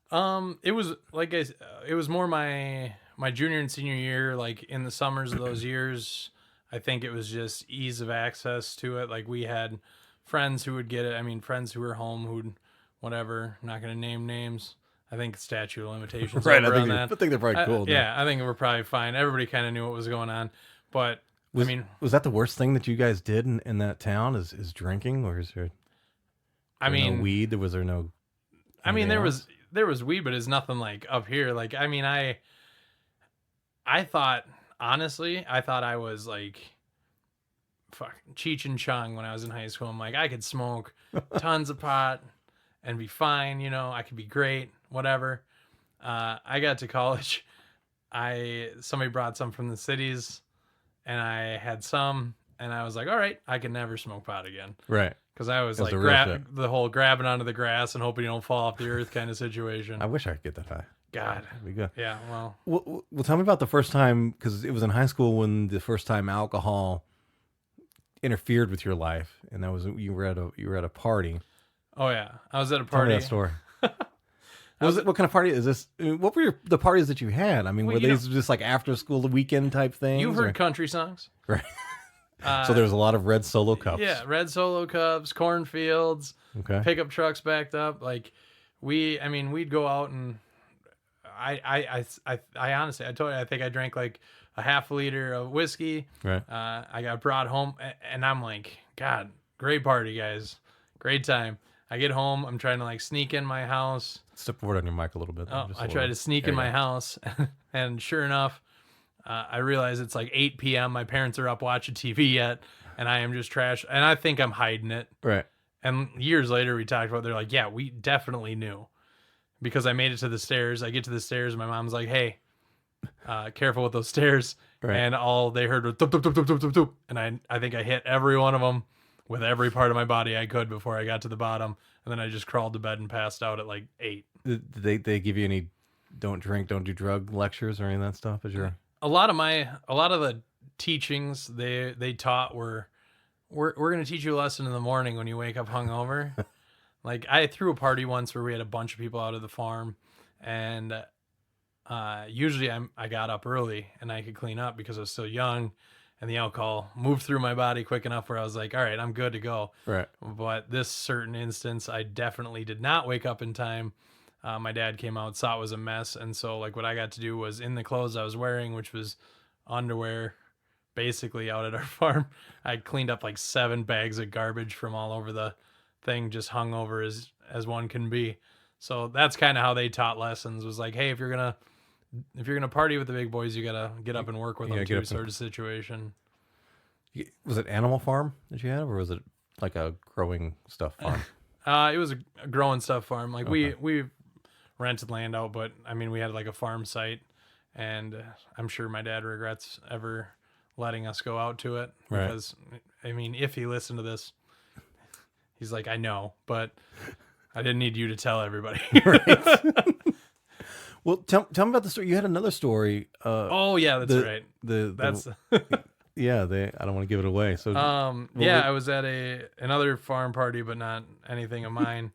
It was like it was more my junior and senior year, like in the summers of those years. I think it was just ease of access to it. Like we had friends who would get it. I mean, friends who were home who'd whatever. Not going to name names. I think statute of limitations Right. over I on that. think they're probably cool. Yeah, I think we're probably fine. Everybody kind of knew what was going on, but Was that the worst thing that you guys did in that town? Is drinking, or is there? No weed. Was there no? I mean, else? there was weed, but it's nothing like up here. Like, I mean, I thought, honestly, I was like Cheech and Chong when I was in high school. I'm like, I could smoke tons of pot and be fine. I could be great, whatever. I got to college. Somebody brought some from the cities, and I had some, and I was like, all right, I can never smoke pot again. Right. Because I was It was like the whole grabbing onto the grass and hoping you don't fall off the earth kind of situation. I wish I could get that high. God. That'd be good. Yeah, well. Well, tell me about the first time, because it was in high school when the first time alcohol interfered with your life, and that was you were at a party. Oh yeah, I was at a Tell party. me that story. What kind of party is this? What were the parties that you had? I mean, were these just like after school, the weekend type things? You've heard country songs, right? So there's a lot of red Solo cups. Yeah, red Solo cups, cornfields, okay, pickup trucks backed up. Like we'd go out and I honestly, I told you, I think I drank like a half a liter of whiskey. Right. I got brought home, and I'm like, God, great party, guys, great time. I get home, I'm trying to like sneak in my house. Step forward on your mic a little bit. I try to sneak in my house, and sure enough, I realize it's like 8 p.m. My parents are up watching TV yet, and I am just trash. And I think I'm hiding it. Right. And years later, we talked about. They're like, "Yeah, we definitely knew," because I made it to the stairs. I get to the stairs, and my mom's like, "Hey, careful with those stairs." Right. And all they heard was "Doop, doop, doop, doop, doop, doop, doop." And I think I hit every one of them with every part of my body I could before I got to the bottom, and then I just crawled to bed and passed out at like 8. Did they give you any don't drink, don't do drug lectures or any of that stuff as you're... A lot of the teachings they taught were we're going to teach you a lesson in the morning when you wake up hungover. Like I threw a party once where we had a bunch of people out of the farm, and usually I got up early and I could clean up because I was still young, and the alcohol moved through my body quick enough where I was like, all right, I'm good to go. Right. But this certain instance, I definitely did not wake up in time. My dad came out, saw it was a mess, and so like what I got to do was in the clothes I was wearing, which was underwear, basically out at our farm, I cleaned up like 7 bags of garbage from all over the thing, just hung over as one can be. So that's kind of how they taught lessons, was like, hey, if you're gonna party with the big boys, you gotta get up and work with them too, sort of situation. Was it Animal Farm that you had, or was it like a growing stuff farm? It was a growing stuff farm. Like we rented land out, but I mean, we had like a farm site, and I'm sure my dad regrets ever letting us go out to it, because I mean, if he listened to this, he's like, I know, but I didn't need you to tell everybody. Right. Well, tell me about the story. You had another story. Oh yeah, that's right. That's yeah. I don't want to give it away. So I was at another farm party, but not anything of mine.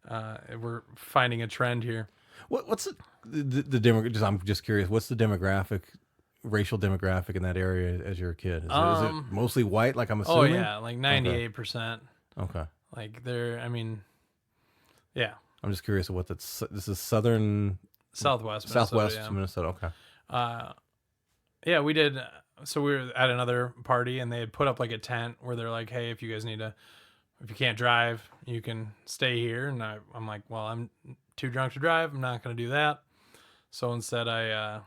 We're finding a trend here. What's the demographic? I'm just curious. What's the racial demographic in that area as you're a kid? Is it mostly white? Like I'm assuming. Oh yeah, like 98%. Okay. Like I mean, yeah. I'm just curious what this is. Southwest Minnesota. Okay. Yeah, we did. So we were at another party, and they had put up like a tent where they're like, hey, if you can't drive, you can stay here. And I'm like, well, I'm too drunk to drive. I'm not going to do that. So instead I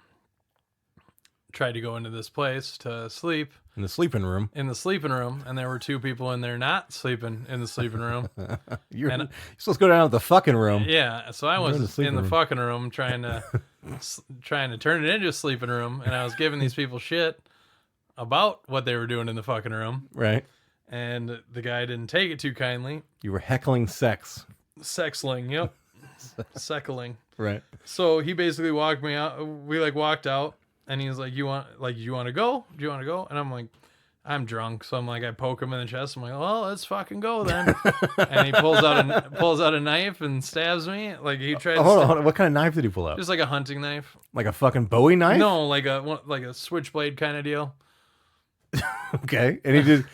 tried to go into this place to sleep In the sleeping room. in the sleeping room, and there were two people in there not sleeping in the sleeping room. You're And- supposed to go down to the fucking room. Yeah, so I in the was in sleeping the room. fucking room trying to turn it into a sleeping room, and I was giving these people shit about what they were doing in the fucking room, Right. and the guy didn't take it too kindly. You were heckling sex. Sexling, yep, seckling. Right. So he basically walked me out. We like walked out, and he was like, "You want to go? Do you want to go?" And I'm like, "I'm drunk," so I'm like, I poke him in the chest. I'm like, "Well, let's fucking go then." And he pulls out a knife and stabs me. Like he tried. Hold on. What kind of knife did he pull out? Just like a hunting knife. Like a fucking Bowie knife? No, like a switchblade kind of deal. Okay. And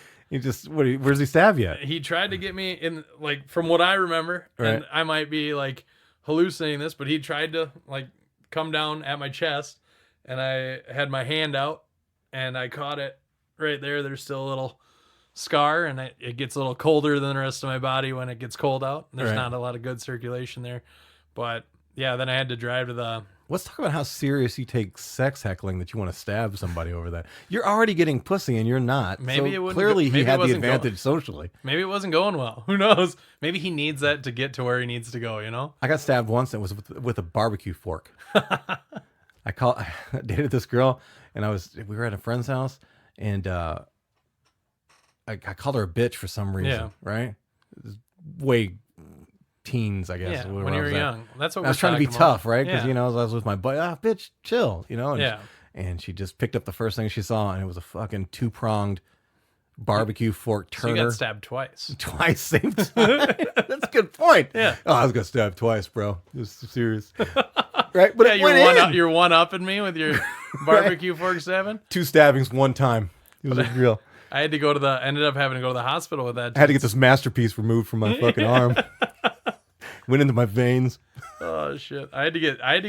where's he stab you at? He tried to get me in, like, from what I remember, and Right. I might be like hallucinating this, but he tried to like come down at my chest, and I had my hand out, and I caught it right there. There's still a little scar, and it gets a little colder than the rest of my body when it gets cold out. There's Right. not a lot of good circulation there, but yeah, then I had to drive to the. Let's talk about how serious you take sex heckling that you want to stab somebody over that. You're already getting pussy and you're not. Maybe so it wouldn't clearly go- he maybe it had the wasn't going- advantage socially. Maybe it wasn't going well. Who knows? Maybe he needs that to get to where he needs to go. You know? I got stabbed once and it was with a barbecue fork. I dated this girl and we were at a friend's house and I called her a bitch for some reason. Yeah. Right? It was way teens, I guess. Yeah, where when I you were was at. young. That's what I was trying to be talking about. tough, right? Because Yeah. I was with my buddy. Bitch, chill, And, Yeah. and she just picked up the first thing she saw, and it was a fucking 2-pronged barbecue fork So you turner. got stabbed twice. Twice, same time. That's a good point. Yeah. Oh, I was gonna stab twice, bro. This is serious, right? But Yeah, it went in. you're one upping me with your barbecue fork stabbing. 2 stabbings, 1 time. It was real. I had to ended up having to go to the hospital with that. I had to get this masterpiece removed from my fucking arm. Went into my veins. Oh shit! I had to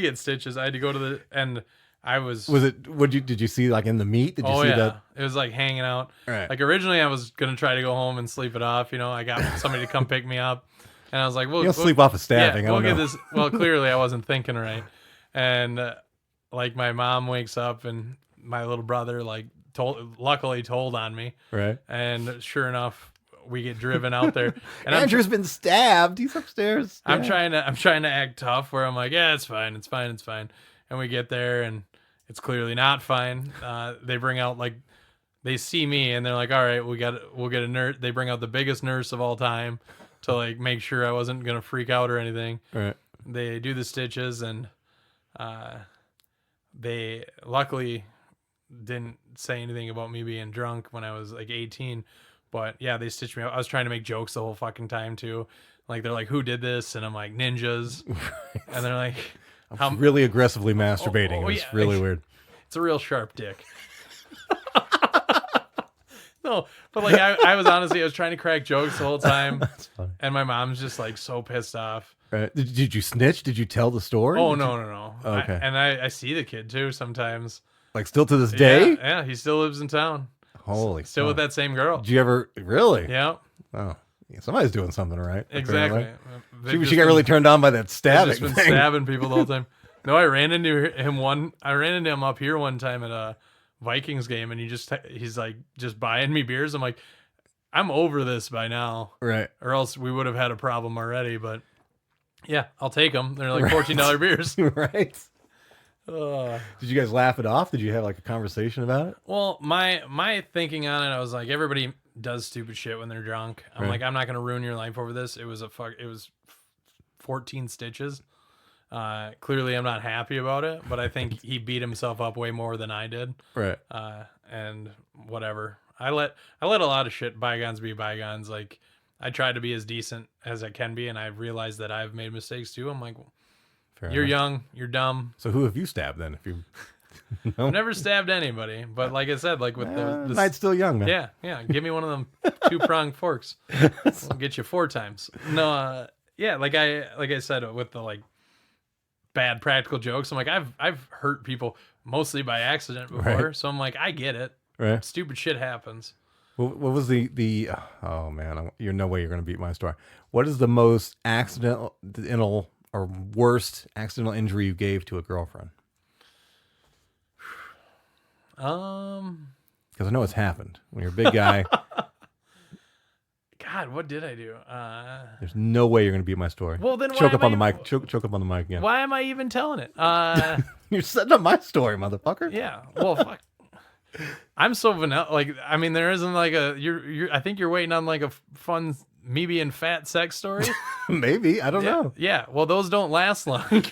get stitches. I had to go to the and I was. Was it? Did you see like in the meat? Did you see that? It was like hanging out. Right. Like originally, I was gonna try to go home and sleep it off. I got somebody to come pick me up, and I was like, "Well, You don't sleep off a stabbing. Yeah, I we'll don't get know. this." Well, clearly, I wasn't thinking right, and like my mom wakes up, and my little brother luckily told on me, Right. and sure enough, we get driven out there, and Andrew's been stabbed. He's upstairs. I'm stabbed. trying to act tough where I'm like, yeah, it's fine. And we get there and it's clearly not fine. They bring out they see me and they're like, all right, we'll get a nurse. They bring out the biggest nurse of all time to make sure I wasn't going to freak out or anything. Right. They do the stitches and they luckily didn't say anything about me being drunk when I was 18. But yeah, they stitched me up. I was trying to make jokes the whole fucking time too. They're like, who did this? And I'm like, ninjas. And they're like, I'm really aggressively masturbating. It was yeah. really weird. it's a real sharp dick. No, but I was honestly, I was trying to crack jokes the whole time. That's funny. And my mom's just so pissed off. Right. Did you snitch? Did you tell the story? Oh, Did no, you- no. Okay. I see the kid too sometimes. Like still to this day? Yeah, he still lives in town. Holy. Still with fuck. that same girl. Did you ever really? Yeah, Oh, yeah, somebody's doing something right. exactly. apparently. They've She just got been- really turned on by that they've stabbing just been thing. stabbing people the whole time. No, I ran into him up here one time at a Vikings game, and he's just buying me beers. I'm like, I'm over this by now, Right. or else we would have had a problem already. But yeah, I'll take them. They're like Right. $14 beers. Right. Uh, Did you guys laugh it off? Did you have a conversation about it? well, my thinking on it, I was like, everybody does stupid shit when they're drunk. I'm Right. like, I'm not gonna ruin your life over this. It was 14 stitches. Clearly, I'm not happy about it, but I think he beat himself up way more than I did. Right. And whatever. I let a lot of shit bygones be bygones. I try to be as decent as I can be, and I realize that I've made mistakes too. I'm like, Fair you're enough. young, you're dumb. So who have you stabbed then? If you I've never stabbed anybody, but like I said, with the night's still young, man. yeah, give me one of them 2-pronged forks. I'll get you 4 times. No, yeah, like I said with the bad practical jokes. I'm like, I've hurt people mostly by accident before, Right. so I'm like, I get it. Right. Stupid shit happens. What was the? Oh man, you're no way you're gonna beat my story. What is the most accidental or worst accidental injury you gave to a girlfriend? Because I know it's happened. When you're a big guy, God, what did I do? there's no way you're going to beat my story. Well, then choke why up am on the I- mic. Choke up on the mic again. Why am I even telling it? You're setting up my story, motherfucker. Yeah. Well, fuck. I'm so vanilla. Like, I mean, there isn't like a. I think you're waiting on like a fun me being fat sex story. Maybe. I don't know. Yeah. Well, those don't last long.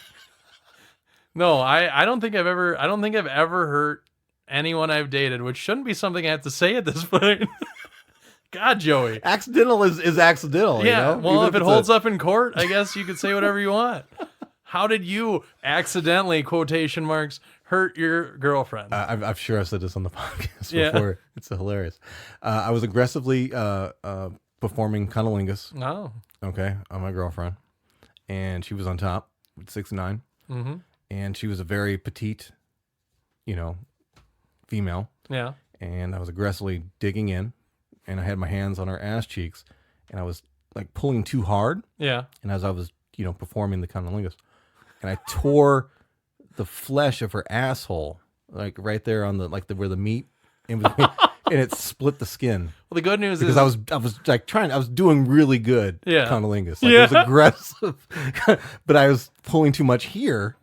No, I don't think I've ever. I don't think I've ever hurt anyone I've dated, which shouldn't be something I have to say at this point. God, Joey. Accidental is accidental. Yeah. You know? Well, Even if it holds up in court, I guess you could say whatever you want. How did you accidentally, quotation marks, hurt your girlfriend? I'm sure I said this on the podcast Yeah. before. It's hilarious. I was aggressively performing cunnilingus, Oh. okay, on my girlfriend, and she was on top with 6'9", Mm-hmm. and she was a very petite, female, Yeah. and I was aggressively digging in, and I had my hands on her ass cheeks, and I was like pulling too hard, Yeah. and as I was, performing the cunnilingus, and I tore the flesh of her asshole, like right there on where the meat in between, and it split the skin. Well, the good news Because is I was like I was doing really good Yeah. cunnilingus. Like, Yeah. it was aggressive, but I was pulling too much here,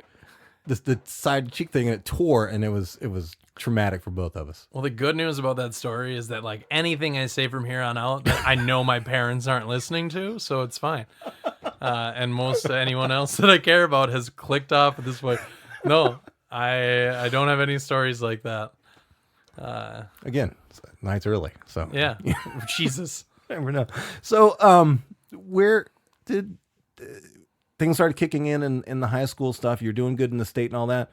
the side cheek thing, and it tore, and it was traumatic for both of us. Well, the good news about that story is that like anything I say from here on out, I know my parents aren't listening to, so it's fine. And most anyone else that I care about has clicked off at this point. No, I don't have any stories like that. Again, night's early, so Yeah. Jesus. never know. So, where did things started kicking in the high school stuff? You're doing good in the state and all that.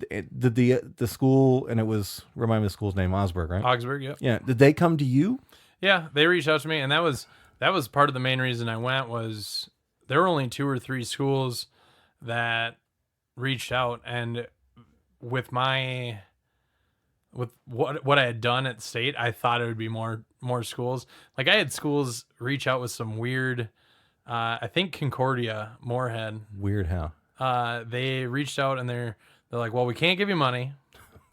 Did the school, and it was, remind me of the school's name, Augsburg, right? Augsburg, yep. Yeah. Did they come to you? Yeah, they reached out to me, and that was part of the main reason I went. Was there were only 2 or 3 schools that reached out, and with what I had done at state, I thought it would be more schools. Like I had schools reach out with some weird, I think Concordia, Moorhead. Weird how? They reached out and they're like, well, we can't give you money,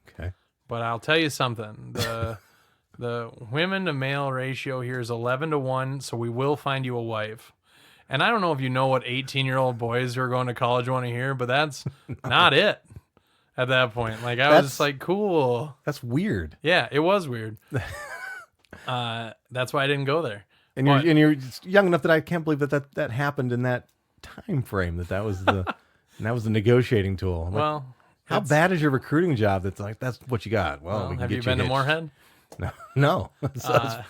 Okay. but I'll tell you something. The women to male ratio here is 11-1, so we will find you a wife. And I don't know if you know what 18-year-old boys who are going to college want to hear, but that's not it at that point. Like I was just like, cool. That's weird. Yeah, it was weird. That's why I didn't go there. And you're young enough that I can't believe that happened in that time frame. That was the negotiating tool. Like, Well, how bad is your recruiting job? That's like that's what you got. Well, we can have get you been to hitched. Moorhead? No. So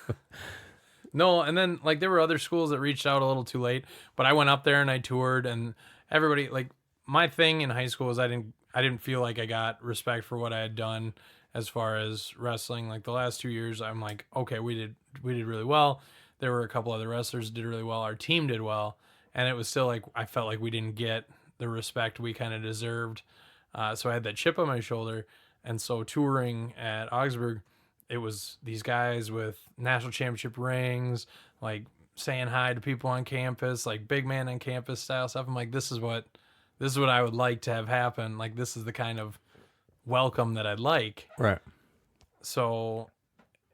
No, and then like there were other schools that reached out a little too late, but I went up there and I toured, and everybody, like, my thing in high school was I didn't feel like I got respect for what I had done as far as wrestling. Like the last 2 years, I'm like, okay, we did really well. There were a couple other wrestlers that did really well. Our team did well, and it was still like I felt like we didn't get the respect we kind of deserved. So I had that chip on my shoulder, and so touring at Augsburg, it was these guys with national championship rings, like saying hi to people on campus, like big man on campus style stuff. I'm like, this is what I would like to have happen. Like this is the kind of welcome that I'd like. right. So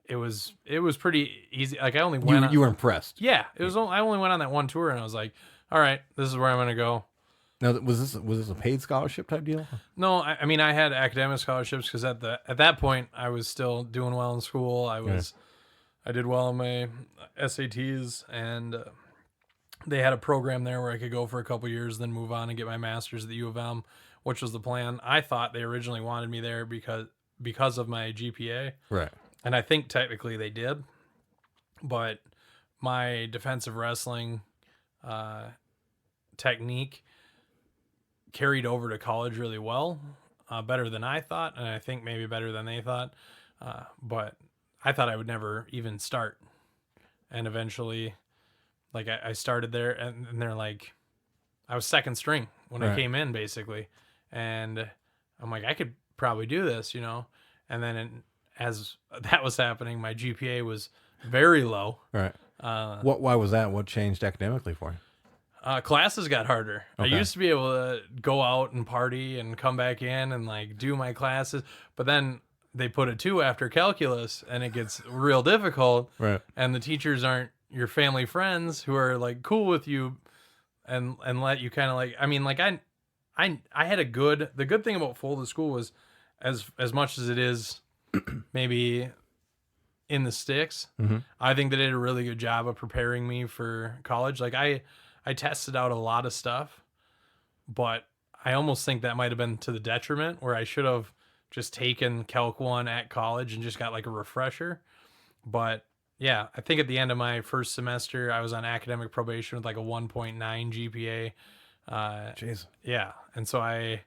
it was pretty easy. Like I only went. You were impressed. Yeah, it was. I only went on that one tour, and I was like, all right, this is where I'm gonna go. Now, was this a paid scholarship type deal? No, I mean I had academic scholarships because at that point I was still doing well in school. I did well on my SATs, and they had a program there where I could go for a couple years, then move on and get my master's at the U of M, which was the plan. I thought they originally wanted me there because of my GPA, Right. and I think technically they did, but my defensive wrestling technique carried over to college really well, better than I thought, and I think maybe better than they thought. But I thought I would never even start, and eventually, like I started there, and they're like, I was second string when I came in, basically, and I'm like, I could probably do this, And then as that was happening, my GPA was very low. Right. Why was that? What changed academically for you? Classes got harder. Okay. I used to be able to go out and party and come back in and like do my classes, but then they put a 2 after calculus, and it gets real difficult. Right. And the teachers aren't your family friends who are like cool with you, and let you kind of like. I mean, like I had the good thing about Fulda School was, as much as it is, maybe in the sticks, I think they did a really good job of preparing me for college. Like I tested out a lot of stuff, but I almost think that might have been to the detriment, where I should have just taken Calc 1 at college and just got like a refresher. But yeah, I think at the end of my first semester, I was on academic probation with like a 1.9 GPA. Jeez. Yeah. And so I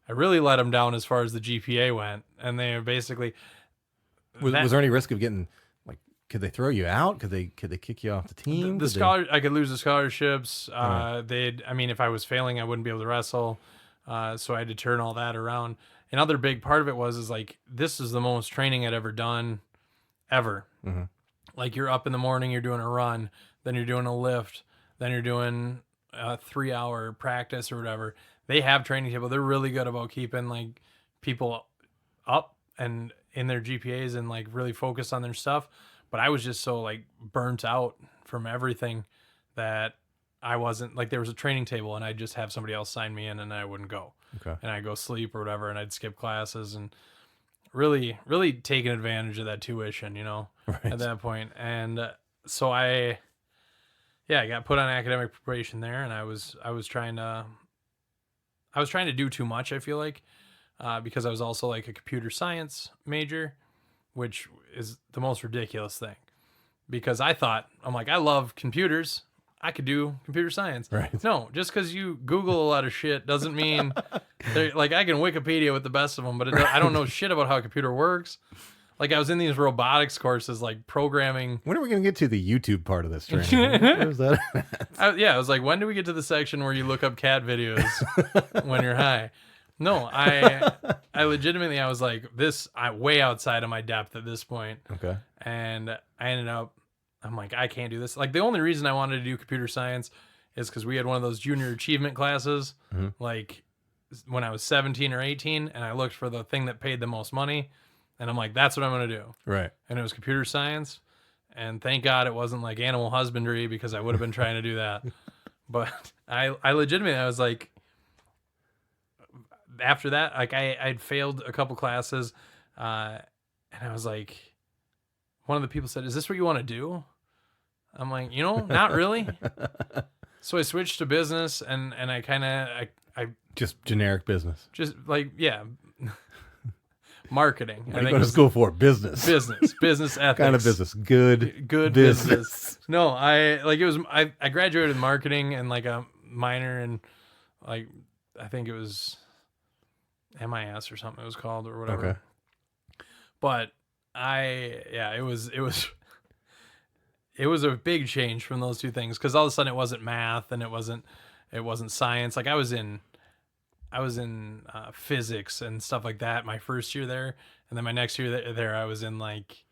really let them down as far as the GPA went. And they basically... Was there any risk of getting, like, could they throw you out? Could they kick you off the team? I could lose the scholarships. I mean, if I was failing, I wouldn't be able to wrestle. So I had to turn all that around. Another big part of it is like, this is the most training I'd ever done ever. Mm-hmm. Like, you're up in the morning, you're doing a run, then you're doing a lift, then you're doing a 3-hour practice or whatever. They have training table. They're really good about keeping like people up and in their GPAs and like really focused on their stuff. But I was just so like burnt out from everything that I wasn't like, there was a training table and I'd just have somebody else sign me in and I wouldn't go. Okay. And I'd go sleep or whatever, and I'd skip classes, and really, really taking advantage of that tuition, Right. at that point. And so I got put on academic probation there, and I was trying to do too much, I feel like, because I was also like a computer science major, which is the most ridiculous thing, because I'm like, I love computers, I could do computer science. Right. No, just because you Google a lot of shit doesn't mean like I can Wikipedia with the best of them, but I don't know shit about how a computer works. Like, I was in these robotics courses, like programming. When are we going to get to the YouTube part of this training? Where's that? I was like, when do we get to the section where you look up cat videos when you're high? No, I legitimately, I was like, I'm way outside of my depth at this point. Okay. And I ended up, I'm like, I can't do this. Like, the only reason I wanted to do computer science is because we had one of those junior achievement classes, like when I was 17 or 18, and I looked for the thing that paid the most money. And I'm like, that's what I'm going to do. Right. And it was computer science. And thank God it wasn't like animal husbandry, because I would have been trying to do that. But I legitimately, I was like, after that, like I'd failed a couple classes. And I was like, one of the people said, "Is this what you want to do?" I'm like, not really. So I switched to business, and I kind of, I just generic business. Just like, yeah. Marketing. What are you going to school for? Business ethics. Kind of business. Good business. No, I graduated with marketing and like a minor in like, I think it was MIS or something it was called or whatever. Okay. But it was a big change from those two things, because all of a sudden it wasn't math and it wasn't science. Like, I was in physics and stuff like that my first year there, and then my next year there I was in like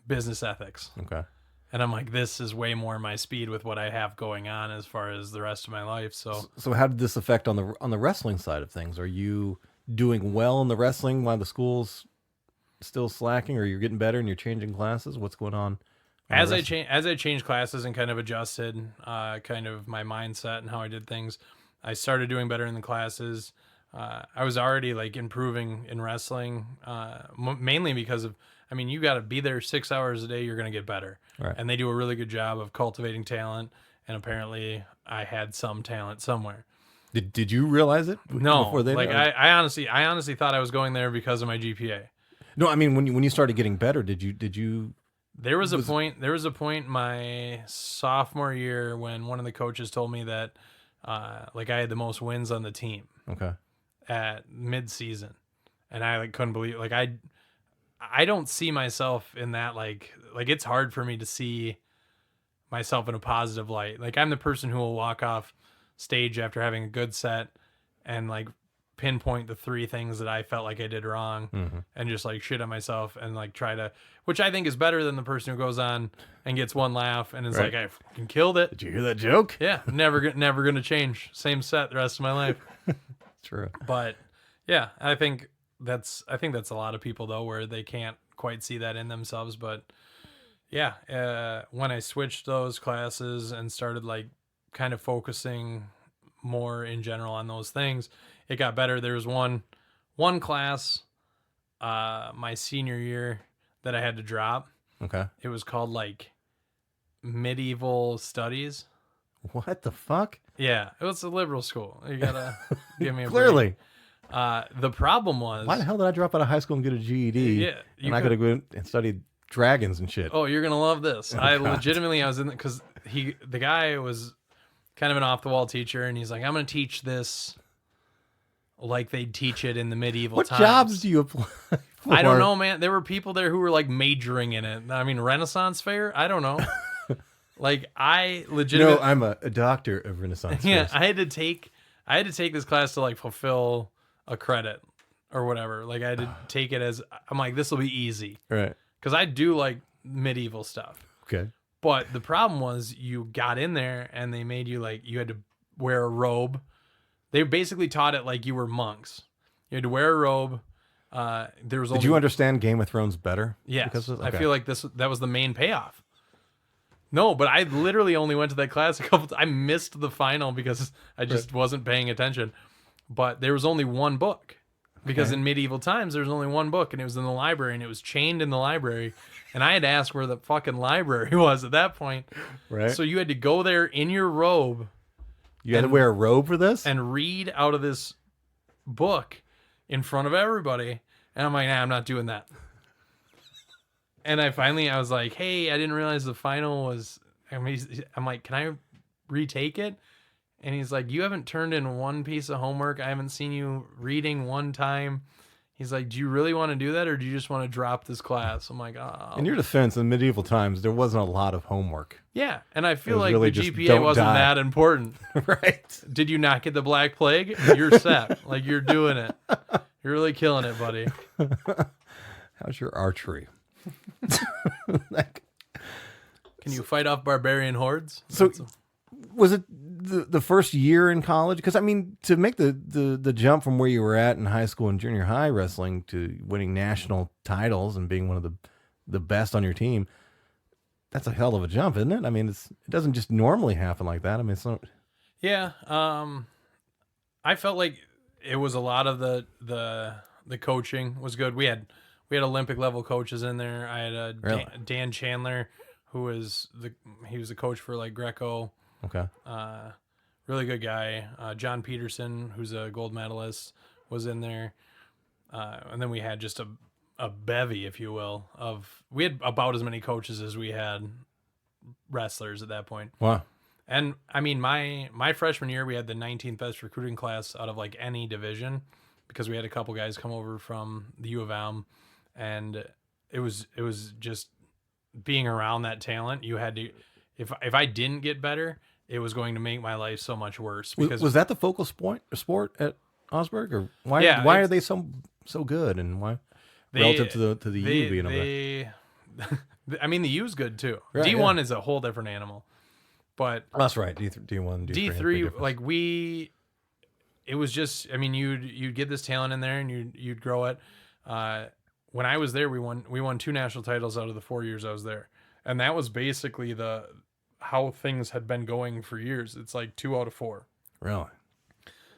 business ethics. Okay. And I'm like, this is way more my speed with what I have going on as far as the rest of my life. So how did this affect on the wrestling side of things? Are you doing well in the wrestling while the school's still slacking, or you're getting better and you're changing classes? What's going on? As I changed classes and kind of adjusted kind of my mindset and how I did things, I started doing better in the classes. I was already like improving in wrestling, mainly because of, you got to be there 6 hours a day. You're going to get better. Right. And they do a really good job of cultivating talent. And apparently I had some talent somewhere. Did you realize it? No, before they like I honestly thought I was going there because of my GPA. No, I mean, when you started getting better, did you? There was a point my sophomore year when one of the coaches told me that like I had the most wins on the team. Okay. At mid-season, and I like couldn't believe, like I don't see myself in that, like it's hard for me to see myself in a positive light. Like, I'm the person who will walk off stage after having a good set and like pinpoint the 3 things that I felt like I did wrong, and just like shit on myself and like try to, which I think is better than the person who goes on and gets one laugh and is like, I fucking killed it. Did you hear that joke? Yeah, never gonna change. Same set the rest of my life. True. But yeah, I think I think that's a lot of people though, where they can't quite see that in themselves. But yeah, when I switched those classes and started like kind of focusing more in general on those things, it got better. There was one class my senior year that I had to drop. Okay. It was called like medieval studies. What the fuck? Yeah, it was a liberal school. You gotta give me a Clearly. break. The problem was, Why the hell did I drop out of high school and get a GED? Yeah, and I could have gone and studied dragons and shit. oh, you're gonna love this. Oh, I God. legitimately, I was in because the guy was kind of an off the wall teacher, and he's like, I'm gonna teach this like they'd teach it in the medieval What times. jobs do you apply for? I don't know, man. There were people there who were like majoring in it. I mean, Renaissance fair? I don't know. Like I legitimately, No, I'm a doctor of Renaissance. yeah, fairs. I had to take this class to like fulfill a credit or whatever. Like I had to take it as, I'm like, this will be easy Right. because I do like medieval stuff. Okay. But the problem was you got in there and they made you like, you had to wear a robe. They basically taught it like you were monks. You had to wear a robe. There was Did you understand Game of Thrones better? Yes. Because of, I feel like that was the main payoff. No, but I literally only went to that class a couple I missed the final because I just wasn't paying attention. But there was only one book. Because in medieval times, there was only one book, and it was in the library, and it was chained in the library. And I had asked where the fucking library was at that point. Right. So you had to go there in your robe You had to wear a robe for this? and read out of this book in front of everybody. And I'm like, nah, I'm not doing that. And I was like, hey, I didn't realize the final was, I'm like, can I retake it? And he's like, you haven't turned in one piece of homework. I haven't seen you reading one time. He's like, do you really want to do that, or do you just want to drop this class? I'm like, oh. In your defense, in medieval times, there wasn't a lot of homework. Yeah, and I feel was like really the just GPA don't wasn't die. that important. Right. Did you not get the Black Plague? You're set. Like, you're doing it. You're really killing it, buddy. How's your archery? Can you fight off barbarian hordes? So, was it the first year in college? Because I mean, to make the jump from where you were at in high school and junior high wrestling to winning national titles and being one of the best on your team, that's a hell of a jump, isn't it? I mean, it doesn't just normally happen like that. I mean, it's not. Yeah, I felt like it was a lot of the coaching was good. We had Olympic level coaches in there. I had Really? Dan Chandler, who was the coach for like Greco. Okay. Really good guy. John Peterson, who's a gold medalist, was in there. And then we had just a bevy, if you will, we had about as many coaches as we had wrestlers at that point. Wow. And I mean, my freshman year, we had the 19th best recruiting class out of like any division because we had a couple guys come over from the U of M, and it was just being around that talent. You had to, if I didn't get better, it was going to make my life so much worse. Because Was that the focal sport at Osberg, or why? Yeah, why are they so good, and why relative to the U being over there? I mean, the U's good too. Right, D1 is a whole different animal, but That's right. D1, D3, like it was just, I mean, you'd get this talent in there and you'd grow it. When I was there, we won 2 national titles out of the 4 years I was there. And that was basically how things had been going for years. It's like 2 out of 4. Really?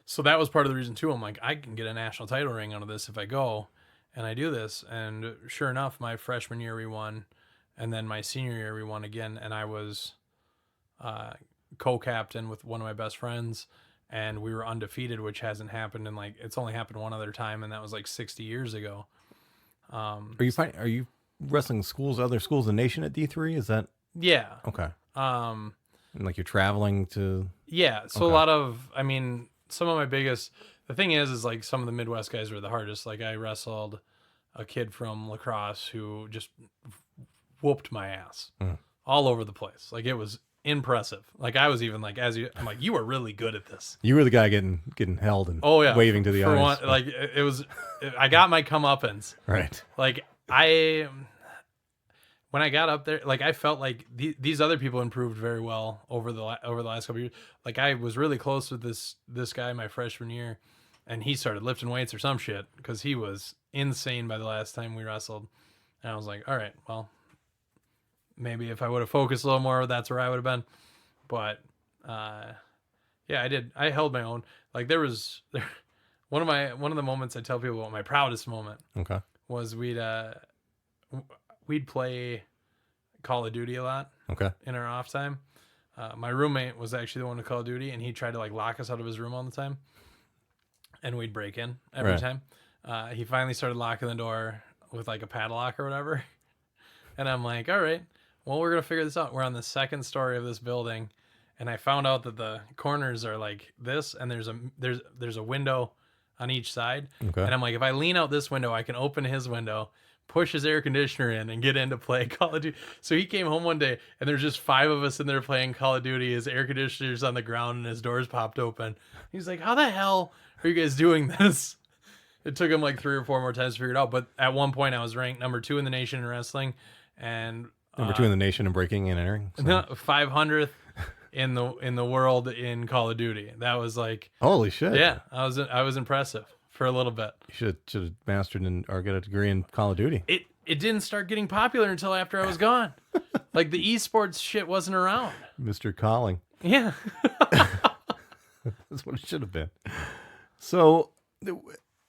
So that was part of the reason too. I'm like, I can get a national title ring out of this if I go and I do this. And sure enough, my freshman year we won, and then my senior year we won again. And I was co-captain with one of my best friends, and we were undefeated, which hasn't happened in it's only happened one other time, and that was like 60 years ago. Are you wrestling other schools in the nation at D3? Is that Yeah. okay? And like you're traveling to. Yeah. So Okay. a lot of, I mean, some of my biggest, the thing is like some of the Midwest guys were the hardest. Like I wrestled a kid from La Crosse who just whooped my ass all over the place. Like it was impressive. Like I was even like, I'm like, you are really good at this. You were the guy getting held and Oh yeah. waving to the For audience. one, like it was, I got my comeuppance. Right. Like when I got up there, like I felt like these other people improved very well over the last couple of years. Like I was really close with this guy my freshman year, and he started lifting weights or some shit because he was insane by the last time we wrestled. And I was like, all right, well, maybe if I would have focused a little more, that's where I would have been. But yeah, I did. I held my own. Like one of the moments I tell people about, my proudest moment, Okay. was we'd play Call of Duty a lot. Okay. In our off time. My roommate was actually the one to Call of Duty, and he tried to like lock us out of his room all the time, and we'd break in every time. He finally started locking the door with like a padlock or whatever, and I'm like, all right, well, we're gonna figure this out. We're on the second story of this building, and I found out that the corners are like this, and there's a window on each side. Okay. And I'm like, if I lean out this window, I can open his window, push his air conditioner in, and get in to play Call of Duty. So he came home one day, and there's just 5 of us in there playing Call of Duty. His air conditioner's on the ground, and his doors popped open. He's like, how the hell are you guys doing this? It took him like 3 or 4 more times to figure it out. But at one point, I was ranked number 2 in the nation in wrestling, and Number 2 in the nation in breaking and entering. So. 500th in the world in Call of Duty. That was like, holy shit. Yeah, I was impressive for a little bit. You should have mastered or get a degree in Call of Duty. It didn't start getting popular until after I was gone. Like the esports shit wasn't around. Mr. Calling. Yeah. That's what it should have been. So,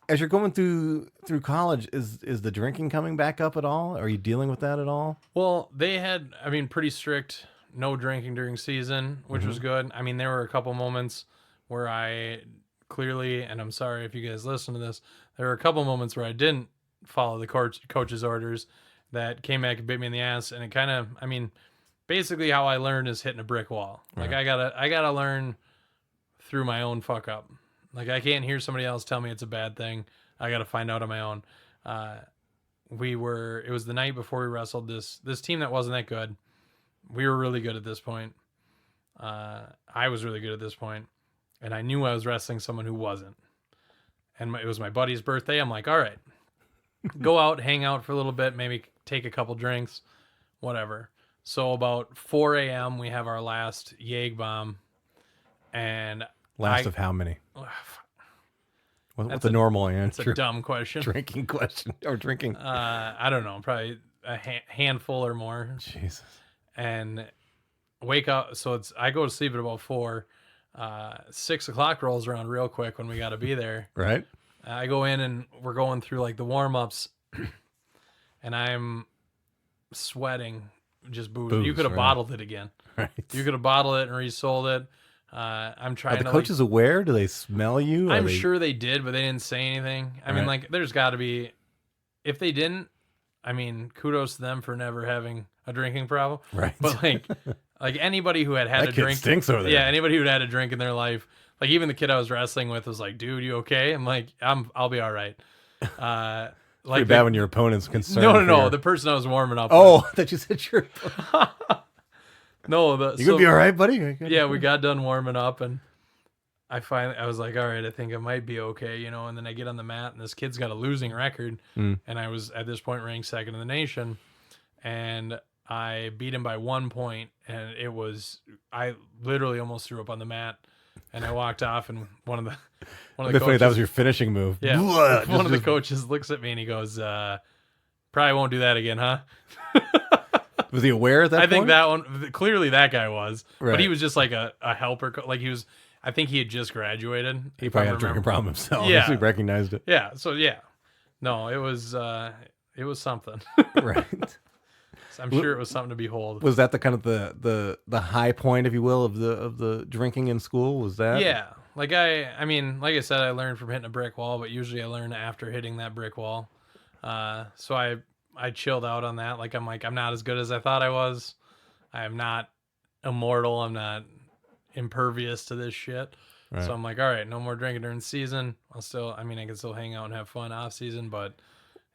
as you're going through college, is the drinking coming back up at all? Are you dealing with that at all? Well, they had, pretty strict no drinking during season, which was good. I mean, there were a couple moments where I clearly, and I'm sorry if you guys listen to this, there were a couple moments where I didn't follow the coach's orders that came back and bit me in the ass. And it kind of, basically how I learned is hitting a brick wall. Like I gotta learn through my own fuck up. Like I can't hear somebody else tell me it's a bad thing. I gotta find out on my own. It was the night before we wrestled this team that wasn't that good. We were really good at this point. I was really good at this point, and I knew I was wrestling someone who wasn't. And it was my buddy's birthday. I'm like, all right, go out, hang out for a little bit, maybe take a couple drinks, whatever. So about 4 a.m. we have our last Yeg bomb, and last of how many? What's the normal answer? It's a dumb question. Drinking question or drinking? I don't know, probably a handful or more. Jesus. And wake up. So I go to sleep at about 4. 6 o'clock rolls around real quick when we got to be there. Right. I go in and we're going through like the warm ups, and I'm sweating just booze. You could have bottled it again. Right. You could have bottled it and resold it. I'm trying Are the coaches aware? Do they smell you? I'm sure they did, but they didn't say anything. I mean, like, there's got to be. If they didn't, kudos to them for never having a drinking problem. Right. But like anybody who had that a kid drink, stinks over there. Yeah, anybody who had a drink in their life, like even the kid I was wrestling with was like, "Dude, you okay?" I'm like, "I'll be all right." Like pretty bad when your opponent's concerned. No. The person I was warming up. Oh, that you said you're. No, you gonna be all right, buddy? Yeah, we got done warming up, and I was like, all right, I think I might be okay, And then I get on the mat, and this kid's got a losing record, and I was at this point ranked 2nd in the nation, and I beat him by 1 point, and I literally almost threw up on the mat, and I walked off, and one of the coaches, that was your finishing move. Yeah, one of the coaches looks at me and he goes, "Probably won't do that again, huh?" Was he aware at that point? I think that one, clearly that guy was, right. But he was just like a helper. Like I think he had just graduated. He probably had a drinking problem himself. Yeah. He recognized it. Yeah. So yeah, no, it was something. Right. So I'm sure it was something to behold. Was that the kind of the high point, if you will, of the drinking in school? Was that? Yeah. Like like I said, I learned from hitting a brick wall, but usually I learn after hitting that brick wall. So I chilled out on that. Like, I'm not as good as I thought I was. I am not immortal. I'm not impervious to this shit. Right. So I'm like, all right, no more drinking during the season. I can still hang out and have fun off season, but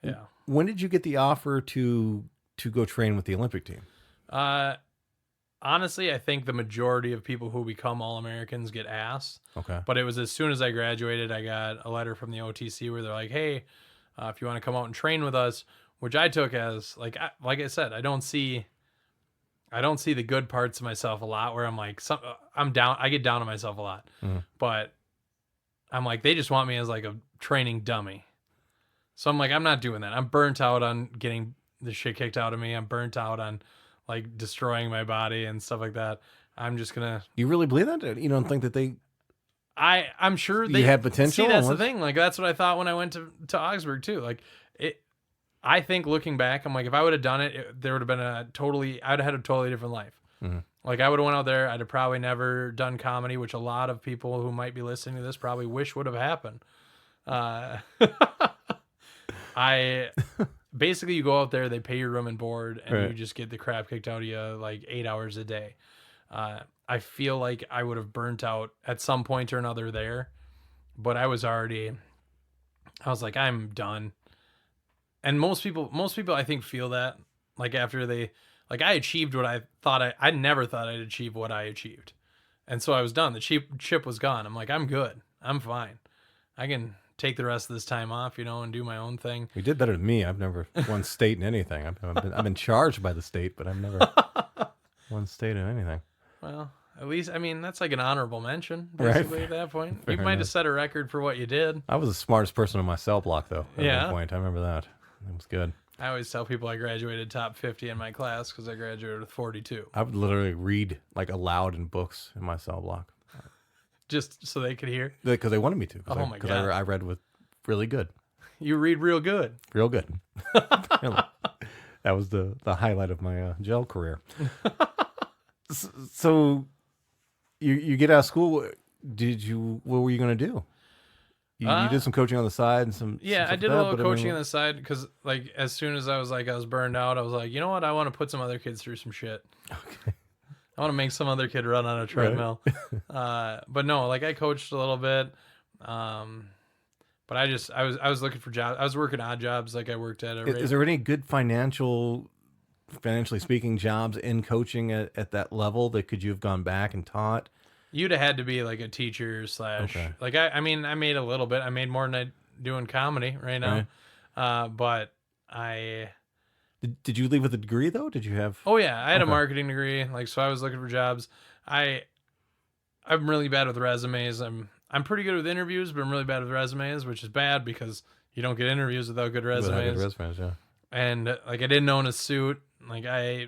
yeah. When did you get the offer to go train with the Olympic team? Honestly, I think the majority of people who become All-Americans get asked. Okay. But it was as soon as I graduated, I got a letter from the OTC where they're like, hey, if you want to come out and train with us, which I took as like I said, I don't see the good parts of myself a lot where I'm like, I'm down. I get down on myself a lot, but I'm like, they just want me as like a training dummy. So I'm like, I'm not doing that. I'm burnt out on getting the shit kicked out of me. I'm burnt out on like destroying my body and stuff like that. I'm just gonna. You really believe that? You don't think that I'm sure they had potential? See, that's the thing. Like that's what I thought when I went to Augsburg too. Like it. I think looking back, I'm like, if I would have done it, there would have been I'd have had a totally different life. Mm-hmm. Like I would have went out there. I'd have probably never done comedy, which a lot of people who might be listening to this probably wish would have happened. I basically, you go out there, they pay your room and board, and you just get the crap kicked out of you like 8 hours a day. I feel like I would have burnt out at some point or another there, but I was like, I'm done. And most people I think feel that like after I achieved what I thought I never thought I'd achieve what I achieved. And so I was done. The chip was gone. I'm like, I'm good. I'm fine. I can take the rest of this time off, and do my own thing. You did better than me. I've never won state in anything. I've been charged by the state, but I've never won state in anything. Well, at least, that's like an honorable mention, basically, at that point. You might have set a record for what you did. I was the smartest person in my cell block, though, at one point. I remember that. It was good. I always tell people I graduated top 50 in my class because I graduated with 42. I would literally read like aloud in books in my cell block. Just so they could hear? Because they wanted me to. Oh my God. I read with really good. You read real good. Real good. That was the highlight of my gel career. So you get out of school. What were you going to do? You did some coaching on the side and some. Yeah, I did a little coaching on the side because like as soon as I was burned out, I was like, you know what? I want to put some other kids through some shit. Okay. I want to make some other kid run on a treadmill. Right. But no, like I coached a little bit. But I was looking for jobs. I was working odd jobs, like I worked at. Is there any good financially speaking, jobs in coaching at that level that could you have gone back and taught? You'd have had to be like a teacher / like I made a little bit. I made more than I do in comedy right now. Right. But I. Did you leave with a degree though? Did you have? Oh yeah, I had a marketing degree. Like so, I was looking for jobs. I'm really bad with resumes. I'm pretty good with interviews, but I'm really bad with resumes, which is bad because you don't get interviews without good resumes. Yeah. And like I didn't own a suit. Like I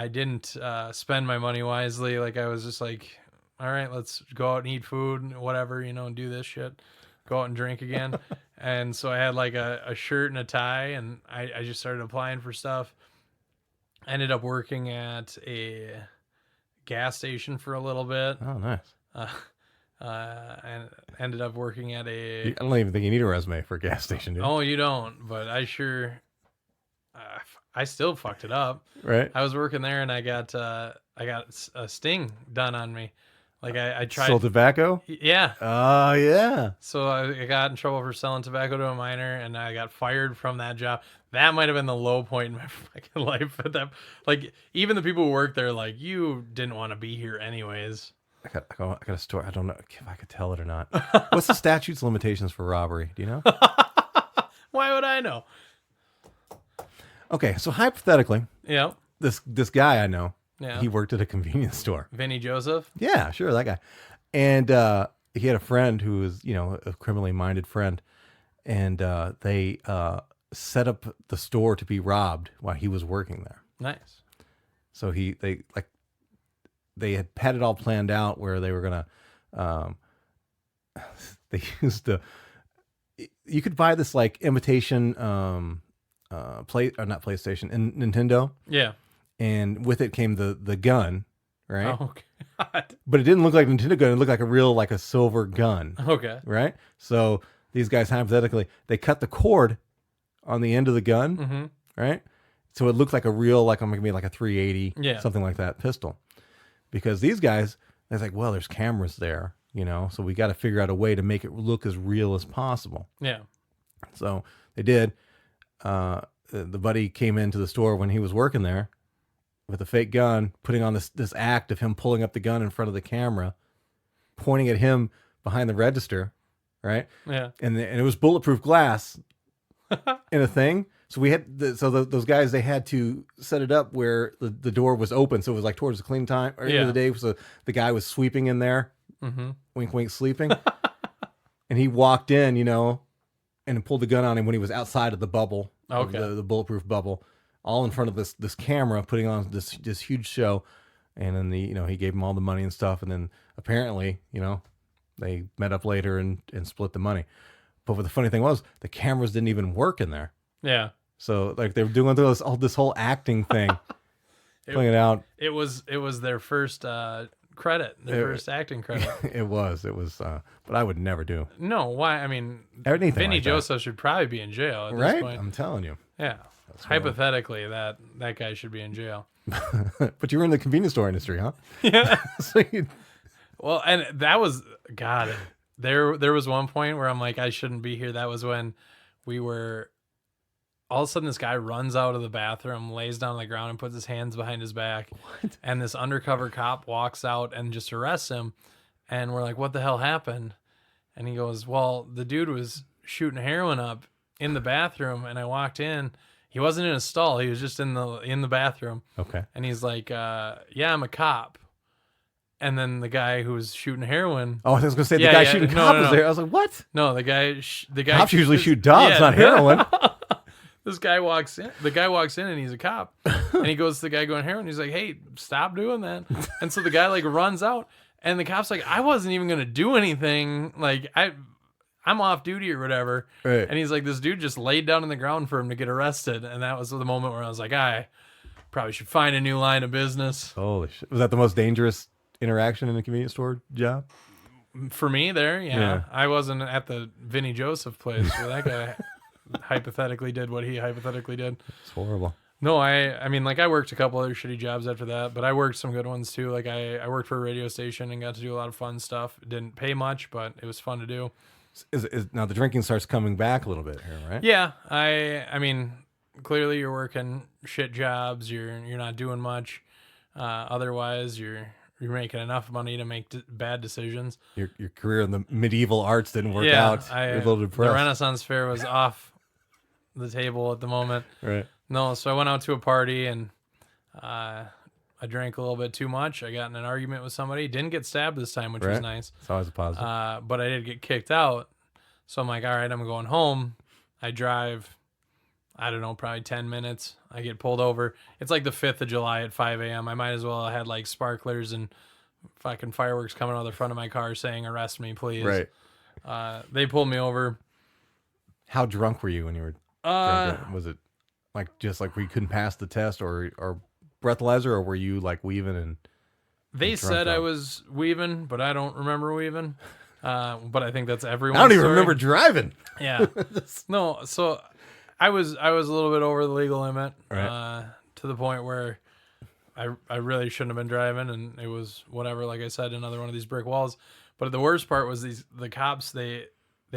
didn't spend my money wisely. Like I was just like, all right, let's go out and eat food and whatever, and do this shit. Go out and drink again. And so I had like a shirt and a tie, and I just started applying for stuff. I ended up working at a gas station for a little bit. Oh, nice. And ended up working at I don't even think you need a resume for a gas station, do you? Oh, you don't, but I sure... I still fucked it up. Right. I was working there, and I got a sting done on me. Like I tried... Sold tobacco? Yeah. Oh, yeah. So I got in trouble for selling tobacco to a minor, and I got fired from that job. That might have been the low point in my fucking life. At that, like, even the people who worked there, like, you didn't want to be here anyways. I got a story. I don't know if I could tell it or not. What's the statutes limitations for robbery? Do you know? Why would I know? Okay, so hypothetically, yeah, this guy I know, yeah, he worked at a convenience store. Vinny Joseph? Yeah, sure, that guy. And he had a friend who was, a criminally minded friend, and they set up the store to be robbed while he was working there. Nice. So they had had it all planned out where they were gonna they used you could buy this like imitation not PlayStation and Nintendo. Yeah. And with it came the gun, right? Oh God. But it didn't look like a Nintendo gun, it looked like a silver gun. Okay. Right? So these guys hypothetically, they cut the cord on the end of the gun, mm-hmm. right? So it looked like a real, like maybe like a 380, yeah, something like that pistol. Because these guys, they're like, well, there's cameras there, so we got to figure out a way to make it look as real as possible. Yeah. So they did. The buddy came into the store when he was working there with a fake gun, putting on this act of him pulling up the gun in front of the camera, pointing at him behind the register, right? Yeah. And it was bulletproof glass in a thing. So we had those guys, they had to set it up where the door was open, so it was like towards the clean time or end of the day. So the guy was sweeping in there, mm-hmm. wink, wink, sleeping. and he walked in, and pulled the gun on him when he was outside of the bubble, of Okay. the bulletproof bubble, all in front of this camera, putting on this huge show. And then he gave him all the money and stuff, and then apparently, they met up later and split the money. But what the funny thing was, the cameras didn't even work in there. Yeah. So like they were doing this whole acting thing, playing it out. It was their first credit, their first acting credit. It was, but I would never do No, why? I mean, anything. Vinny like that. Joseph should probably be in jail at this Right? point. I'm telling you. Yeah. Hypothetically, that guy should be in jail. But you were in the convenience store industry, huh? Yeah. So you, Well, and that was God. There was one point where I'm like, I shouldn't be here. That was when we were. All of a sudden, this guy runs out of the bathroom, lays down on the ground, and puts his hands behind his back. What? And this undercover cop walks out and just arrests him. And we're like, what the hell happened? And he goes, well, the dude was shooting heroin up in the bathroom, and I walked in. He wasn't in a stall. He was just in the bathroom. Okay. And he's like, yeah, I'm a cop. And then the guy who was shooting heroin. Oh, I was gonna say Yeah, the guy yeah, shooting no, cop no, was no. there. I was like, what? No, the guy. Cops usually shoot dogs, not heroin. This guy walks in. The guy walks in and he's a cop. And he goes to the guy going heroin. He's like, hey, stop doing that. And so the guy like runs out. And the cop's like, I wasn't even going to do anything. Like, I'm off duty or whatever. Right. And he's like, this dude just laid down on the ground for him to get arrested. And that was the moment where I was like, I probably should find a new line of business. Holy shit! Was that the most dangerous interaction in a convenience store job? For me there, Yeah. I wasn't at the Vinny Joseph place where that guy hypothetically did what he hypothetically did. It's horrible. No, I mean, like, I worked a couple other shitty jobs after that, but I worked some good ones too. Like, I worked for a radio station and got to do a lot of fun stuff. It didn't pay much, but it was fun to do. Now the drinking starts coming back a little bit here, right? Yeah, I mean, clearly you're working shit jobs. You're not doing much. Otherwise, you're making enough money to make bad decisions. Your career in the medieval arts didn't work out. You're a little The depressed. Renaissance Fair was off the table at the moment. Right. No, so I went out to a party and I drank a little bit too much. I got in an argument with somebody. Didn't get stabbed this time, which was Right. nice. It's always a positive. But I did get kicked out. So I'm like, all right, I'm going home. I drive, I don't know, probably 10 minutes. I get pulled over. It's like the 5th of July at 5 a.m. I might as well have had like sparklers and fucking fireworks coming out of the front of my car saying, arrest me, please. Right. They pulled me over. How drunk were you when you were drinking? Was it just like we couldn't pass the test or breathalyzer, or were you like weaving and They drunk said I out? was weaving, but I don't remember weaving. But I think that's everyone. I don't even remember driving. Yeah. No, so I was a little bit over the legal limit, Right. to the point where I really shouldn't have been driving, and it was whatever. Like I said, another one of these brick walls. But the worst part was the cops. They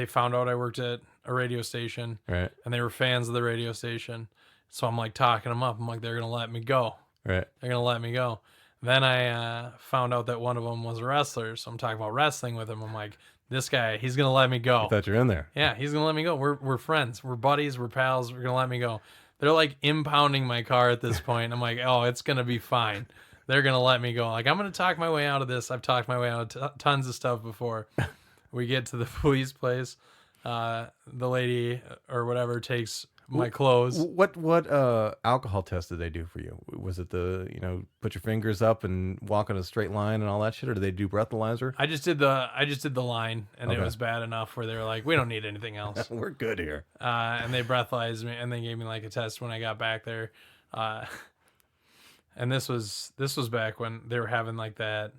found out I worked at a radio station, Right. and they were fans of the radio station. So I'm like talking them up. I'm like, they're gonna let me go. Right. They're gonna let me go. Then I found out that one of them was a wrestler. So I'm talking about wrestling with him. I'm like, this guy, he's gonna let me go. I thought you were in there. Yeah, he's gonna let me go. We're friends. We're buddies. We're pals. We're gonna let me go. They're like impounding my car at this point. I'm like, oh, it's gonna be fine. They're gonna let me go. Like, I'm gonna talk my way out of this. I've talked my way out of tons of stuff before. We get to the police place. The lady or whatever takes my clothes. What alcohol test did they do for you? Was it put your fingers up and walk on a straight line and all that shit, or did they do breathalyzer? I just did the line, and it Okay. was bad enough where they were like, we don't need anything else. We're good here. And they breathalyzed me, and they gave me like a test when I got back there. And this was back when they were having like that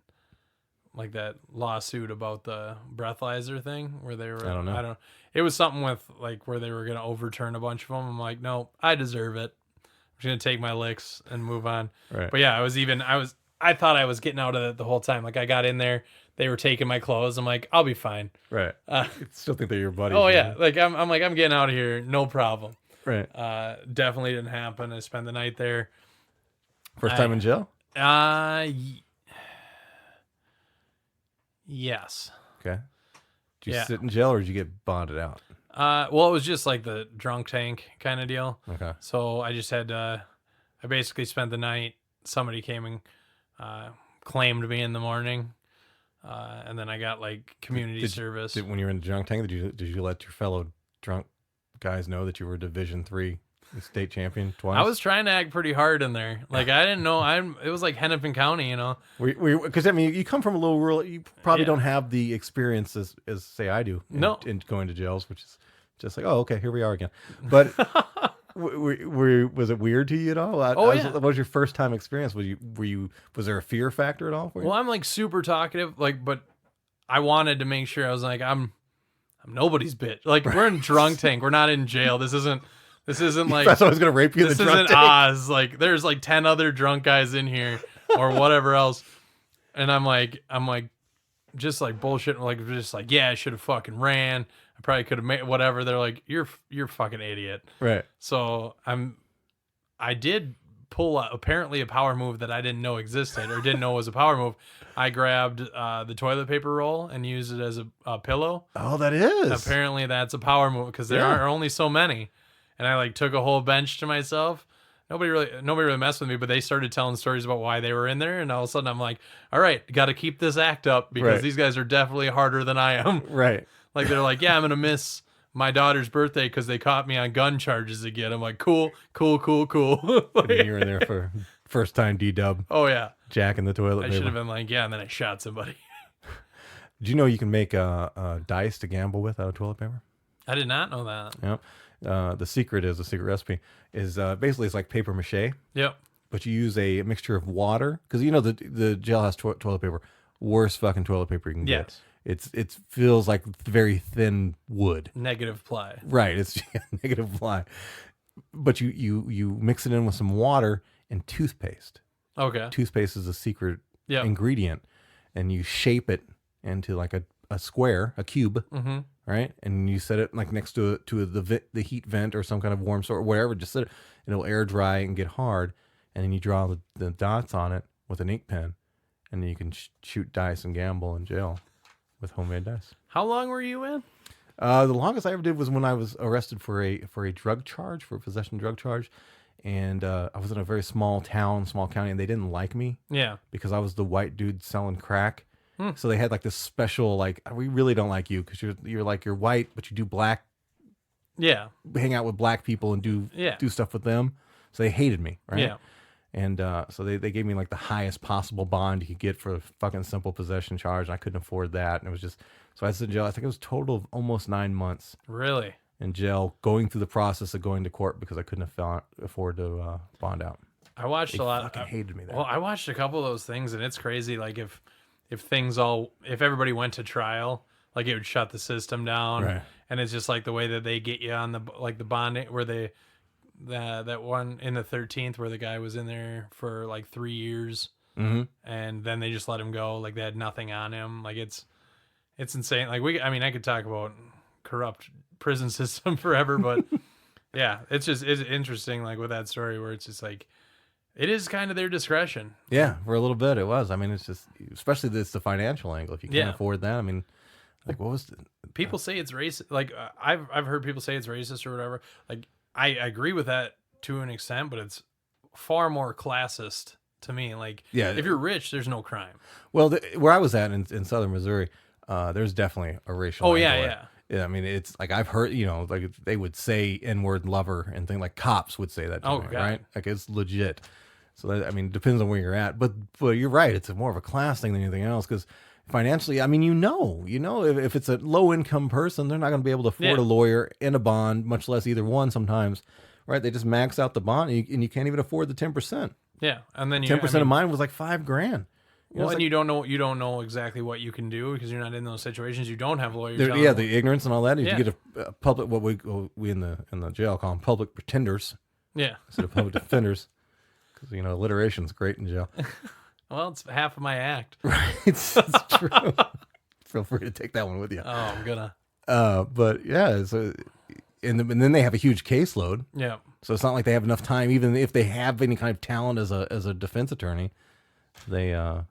lawsuit about the breathalyzer thing where they were, I don't know. It was something with like where they were going to overturn a bunch of them. I'm like, no, I deserve it. I'm just going to take my licks and move on. Right. But yeah, I thought I was getting out of it the whole time. Like, I got in there, they were taking my clothes. I'm like, I'll be fine. Right. Still think they're your buddies. Oh man. yeah. Like I'm getting out of here. No problem. Right. Definitely didn't happen. I spent the night there. First time in jail? Yes. Okay. Did you Yeah. sit in jail or did you get bonded out? Well, it was just like the drunk tank kind of deal. Okay. So I just had I basically spent the night. Somebody came and claimed me in the morning. And then I got like community service. When you were in the drunk tank, did you let your fellow drunk guys know that you were Division III state champion twice? I was trying to act pretty hard in there. Like I didn't know. It was like Hennepin County, you know. Because I mean, you come from a little rural. You probably Yeah. don't have the experience as say I do. No. In going to jails, which is just like, oh, okay, here we are again. But was it weird to you at all? Yeah. What was your first time experience? Was there a fear factor at all for you? Well, I'm like super talkative, like, but I wanted to make sure I was like, I'm nobody's bitch. Like we're in drunk tank. We're not in jail. This isn't like That's why I was gonna rape you. this in the drunk isn't tank. Oz. Like there's like 10 other drunk guys in here or whatever else. And I'm like just like bullshit. Like just like, yeah, I should have fucking ran. I probably could have made whatever. They're like, you're a fucking idiot. Right. So I did pull apparently a power move that I didn't know existed or didn't know was a power move. I grabbed the toilet paper roll and used it as a pillow. Oh, that is. Apparently that's a power move because there are only so many. And I like took a whole bench to myself. Nobody really messed with me, but they started telling stories about why they were in there, and all of a sudden I'm like, all right, got to keep this act up because these guys are definitely harder than I am. Right. Like they're like, yeah, I'm gonna miss my daughter's birthday because they caught me on gun charges again. I'm like, cool. And you're in there for first time D-dub. Oh yeah, Jack in the toilet. I should have been like, yeah, and then I shot somebody. Do you know you can make dice to gamble with out of toilet paper? I did not know that. Yeah. The secret recipe is basically it's like paper mache, Yep. but you use a mixture of water because you know the jailhouse toilet paper, worst fucking toilet paper you can get. It feels like very thin wood. Negative ply. Right, it's negative ply. But you mix it in with some water and toothpaste. Okay. Toothpaste is a secret ingredient, and you shape it into like a square, a cube. Mm-hmm. Right, and you set it like next to the heat vent or some kind of warm sort, wherever. Just set it, and it'll air dry and get hard, and then you draw the dots on it with an ink pen, and then you can shoot dice and gamble in jail with homemade dice. How long were you in? The longest I ever did was when I was arrested for a drug charge, for a possession drug charge, and I was in a very small county, and they didn't like me. Yeah. Because I was the white dude selling crack. So they had like this special, like, we really don't like you because you're white, but you do black. Yeah. Hang out with black people and do stuff with them. So they hated me, right? Yeah. And so they gave me like the highest possible bond you could get for a fucking simple possession charge. And I couldn't afford that. And it was just, so I was in jail. I think it was a total of almost 9 months. Really? In jail, going through the process of going to court because I couldn't afford to bond out. I watched a lot. Fucking hated me there. Well, I watched a couple of those things, and it's crazy. Like if everybody went to trial, like it would shut the system down. Right. And it's just like the way that they get you on the bonding, where that one in the 13th where the guy was in there for like 3 years, and then they just let him go. Like they had nothing on him. Like it's insane. Like I could talk about corrupt prison system forever, but yeah, it's interesting. Like with that story where it's just like, it is kind of their discretion. Yeah, for a little bit it was. I mean, it's just, especially the financial angle. If you can't afford that, I mean, like what was people say it's racist. Like I've heard people say it's racist or whatever. Like I agree with that to an extent, but it's far more classist to me. Like if you're rich, there's no crime. Well, where I was at in southern Missouri, there's definitely a racial. Oh angle yeah. Yeah, I mean, it's like I've heard, like they would say N-word lover and things, like cops would say that to me, right? Like it's legit. So that, I mean, depends on where you're at, but you're right. It's more of a class thing than anything else because financially, I mean, if it's a low income person, they're not going to be able to afford a lawyer and a bond, much less either one. Sometimes, right? They just max out the bond, and you can't even afford the 10%. Yeah, and then 10% of mine was like $5,000. Well, and you don't know exactly what you can do because you're not in those situations. You don't have lawyers. The ignorance and all that. You get a public, what we in the jail call them public pretenders. Yeah, instead of public defenders. Because alliteration's great in jail. Well, it's half of my act. Right, it's true. Feel free to take that one with you. Oh, I'm gonna. But yeah, so and then they have a huge caseload. Yeah. So it's not like they have enough time, even if they have any kind of talent as a defense attorney. They I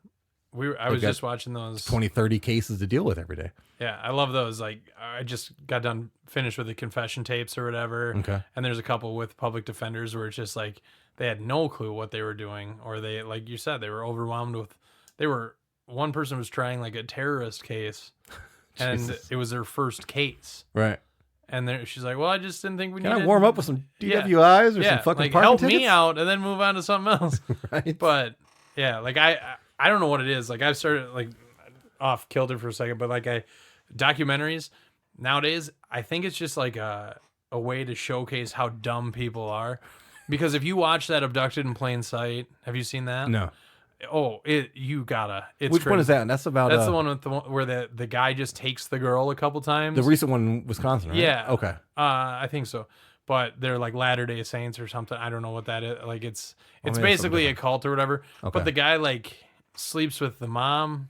was just watching those 20-30 cases to deal with every day. Yeah, I love those. Like I just got finished with the confession tapes or whatever. Okay. And there's a couple with public defenders where it's just like they had no clue what they were doing, or they, like you said, they were overwhelmed with, they were one person was trying like a terrorist case, and Jesus. it was their first case. Right. And she's like, "Well, I just didn't think we Can needed." I warm up with some DWIs or some fucking like parking help tickets? me out and then move on to something else. Right. But yeah, like I don't know what it is. Like I've started like off kilter for a second, but like documentaries nowadays, I think it's just like a way to showcase how dumb people are. Because if you watch that Abducted in Plain Sight, have you seen that? No. Oh, you gotta. It's Which one crazy. is that? That's about That's the one with where the guy just takes the girl a couple times. the recent one in Wisconsin, right? Yeah. Okay. I think so. But they're like Latter-day Saints or something. I don't know what that is. Like it's maybe that's basically a something cult or whatever. Okay. But the guy like sleeps with the mom,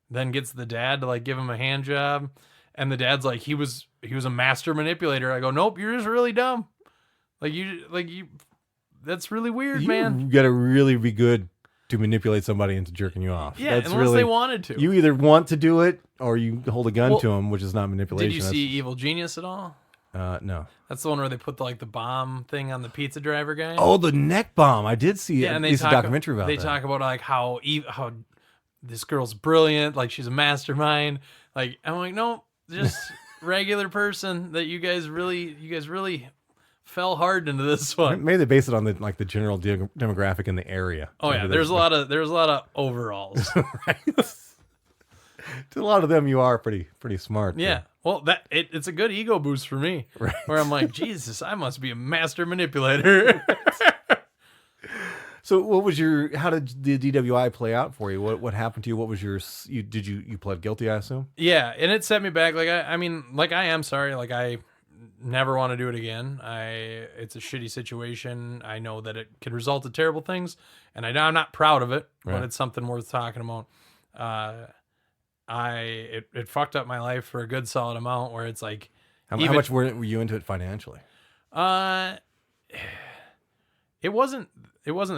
then gets the dad to like give him a hand job, and the dad's like he was a master manipulator. I go, nope, you're just really dumb. Like you, that's really weird, man. You got to really be good to manipulate somebody into jerking you off. Yeah, That's unless really, they wanted to. You either want to do it or you hold a gun Well, to them, which is not manipulation. Did you see Evil Genius at all? No. That's the one where they put the bomb thing on the pizza driver guy. Oh, the neck bomb. I did see it. Yeah, and It's a documentary about they that. talk about like how this girl's brilliant, like she's a mastermind. Like I'm like, no, just regular person that you guys really fell hard into this one. Maybe they base it on the general demographic in the area. Oh yeah, Maybe there's a lot of overalls. right. To a lot of them, you are pretty smart. Yeah. Well, it's a good ego boost for me. Right. Where I'm like, Jesus, I must be a master manipulator. So how did the DWI play out for you? What happened to you? What was you pled guilty, I assume? Yeah, and it set me back. Like I mean, like I am sorry. Like I never want to do it again. It's a shitty situation. I know that it could result in terrible things, and I'm not proud of it, Right. but it's something worth talking about. It fucked up my life for a good solid amount. Where it's like, How much were you into it financially? It wasn't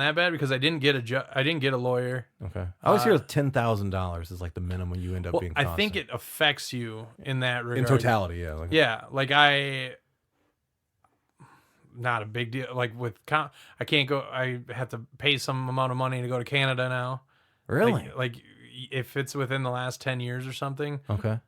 that bad because I didn't get a lawyer. Okay. I always hear $10,000 is like the minimum you end up being I costed. think it affects you in that regard. in totality, yeah. Yeah, like not a big deal. Like I can't go. I have to pay some amount of money to go to Canada now. Really? Like if it's within the last 10 years or something, Okay.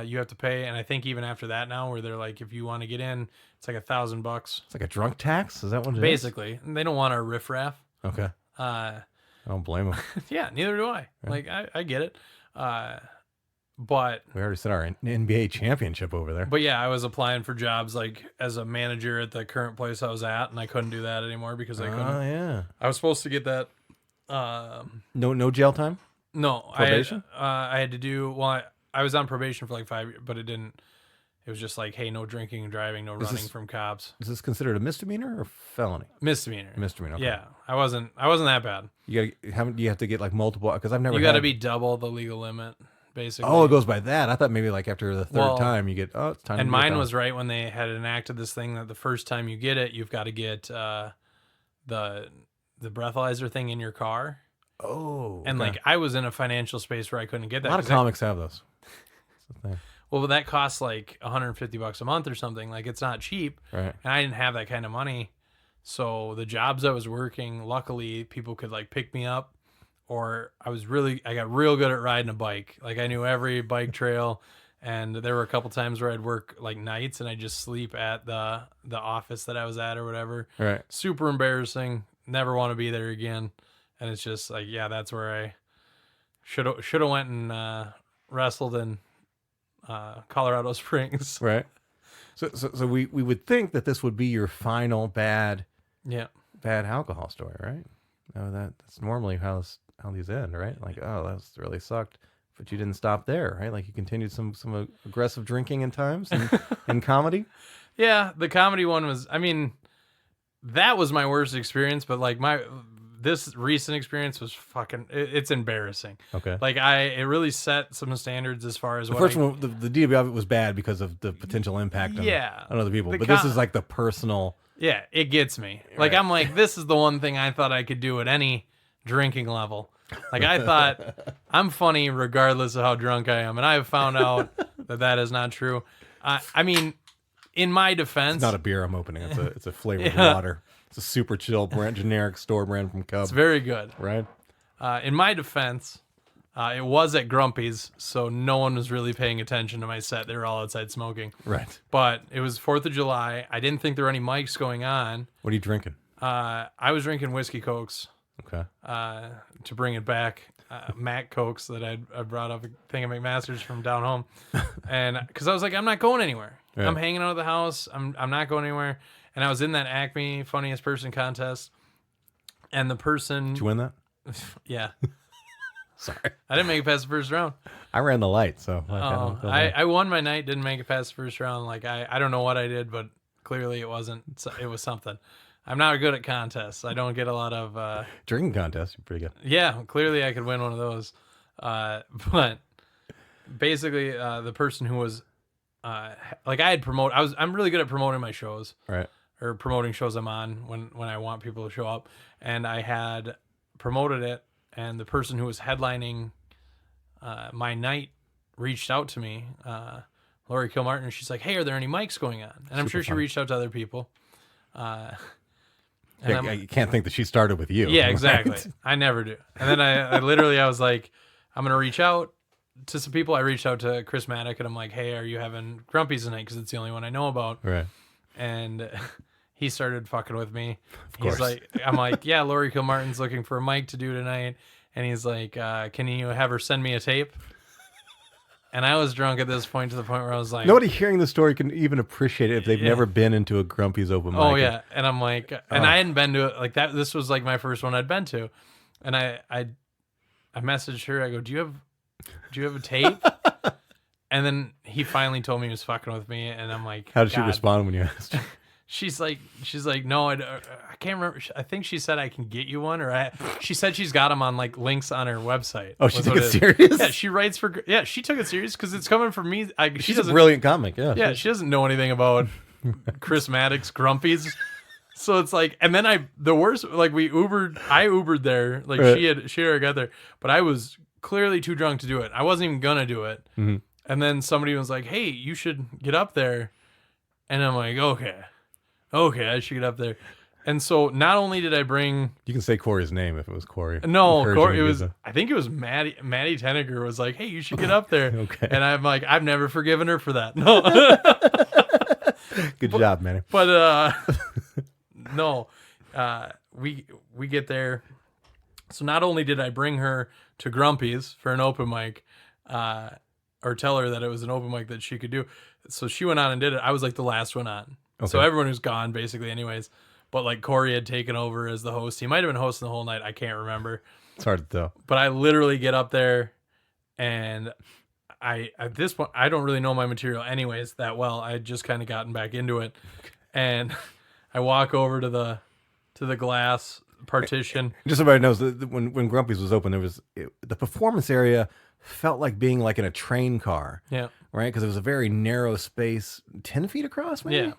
you have to pay. And I think even after that now, where they're like, if you want to get in, it's like $1,000 It's like a drunk tax? Is that what it is? basically. And they don't want our riffraff. Okay. I don't blame them. Yeah, neither do I. Yeah. Like I get it. But We already said our NBA championship over there. yeah, I was applying for jobs like as a manager at the current place I was at, and I couldn't do that anymore because I couldn't. Oh, yeah. I was supposed to get that. No jail time? No, Probation? I had to do. Well, I was on probation for like 5 years, but it didn't. It was just like, hey, no drinking and driving, no running from cops. Is this considered a misdemeanor or felony? Misdemeanor. Misdemeanor. Okay. Yeah, I wasn't that bad. You have to get like multiple, because I've never You got to had- be double the legal limit, basically. Oh, it goes by that. I thought maybe like after the third time you get, it's time. And to mine was right when they had enacted this thing that the first time you get it, you've got to get the breathalyzer thing in your car. Oh. And okay. like I was in a financial space where I couldn't get that. a lot of 'cause comics have those. That's the thing. well, that costs like $150 a month or something. Like it's not cheap. Right. And I didn't have that kind of money. So the jobs I was working, luckily people could like pick me up, or I got real good at riding a bike. Like I knew every bike trail, and there were a couple times where I'd work like nights and I'd just sleep at the office that I was at or whatever. Right. Super embarrassing. Never want to be there again. And it's just like, yeah, that's where I should have went and wrestled in Colorado Springs. Right. So we would think that this would be your final bad alcohol story, right? No, that's normally how these end, right? Like, oh, that's really sucked, but you didn't stop there, right? Like you continued some aggressive drinking in times in comedy. Yeah, the comedy one was, I mean, that was my worst experience, but like this recent experience was it's embarrassing. Okay. Like it really set some standards as far as The first one, the DW of it was bad because of the potential impact on other people. But this is like the personal. Yeah, it gets me. Like, Right. I'm like, this is the one thing I thought I could do at any drinking level. Like, I thought I'm funny regardless of how drunk I am. And I have found out that is not true. I mean, in my defense. It's not a beer I'm opening. It's a flavored water. It's a super chill brand, generic store brand from Cub. It's very good. Right? In my defense, It was at Grumpy's, so no one was really paying attention to my set. They were all outside smoking. Right. But it was 4th of July. I didn't think there were any mics going on. What are you drinking? I was drinking whiskey Cokes. Okay. To bring it back, Mac Cokes that I brought up a thing of McMaster's from down home, and because I was like, I'm not going anywhere. Right. I'm hanging out at the house. I'm not going anywhere. And I was in that Acme Funniest Person contest, and the person. Did you win that? Yeah. Sorry. I didn't make it past the first round. I ran the light, so. I won my night. Didn't make it past the first round. Like I don't know what I did, but clearly it wasn't. It was something. I'm not good at contests. I don't get a lot of drinking contests. You're pretty good. Yeah, clearly I could win one of those. But basically, the person who was like I had promoted. I'm really good at promoting my shows, Right. or promoting shows I'm on when I want people to show up. And I had promoted it, and the person who was headlining my night reached out to me, Lori Kilmartin, and she's like, "Hey, are there any mics going on?" And I'm sure she reached out to other people. Yeah, you can't think that she started with you. Yeah, right? exactly. I never do. And then I literally, I was like, I'm going to reach out to some people. I reached out to Chris Maddock, and I'm like, hey, are you having Grumpy's tonight? Because it's the only one I know about. Right. And he started fucking with me. Of course. He's like, I'm like, yeah, Lori Kilmartin's looking for a mic to do tonight. And he's like, can you have her send me a tape? And I was drunk at this point, to the point where I was like, nobody hearing the story can even appreciate it if they've never been into a Grumpy's open mic. oh yeah. And I'm like, and I hadn't been to it like that. This was like my first one I'd been to. And I messaged her. I go, do you have a tape? And then he finally told me he was fucking with me. And I'm like, How did she God. respond when you asked her? She's like, no, I can't remember. I think she said I can get you one, or she said she's got them on like links on her website. Oh, she took it serious? Yeah, she writes for. Yeah, she took it serious because it's coming from me. She's a brilliant comic. Yeah. Yeah, she doesn't know anything about Chris Maddox Grumpy's. So it's like, and then the worst, like I Ubered there, like right. she already got there, but I was clearly too drunk to do it. I wasn't even gonna do it. Mm-hmm. And then somebody was like, hey, you should get up there. And I'm like, okay, I should get up there. And so not only did I bring... You can say Corey's name if it was Corey. No, Corey, I think it was Maddie Tenneger was like, hey, you should get up there. Okay. And I'm like, I've never forgiven her for that. No. Good job, man. But no, we get there. So not only did I bring her to Grumpy's for an open mic, or tell her that it was an open mic that she could do. So she went on and did it. I was like the last one on. Okay. So everyone was gone basically anyways. But like Corey had taken over as the host. He might have been hosting the whole night. I can't remember. It's hard to tell. But I literally get up there, and at this point, I don't really know my material anyways that well. I had just kind of gotten back into it. And I walk over to the glass partition. Just so everybody knows, that when Grumpy's was open, the performance area felt like being like in a train car. Yeah. Right? Because it was a very narrow space, 10 feet across, maybe? Yeah.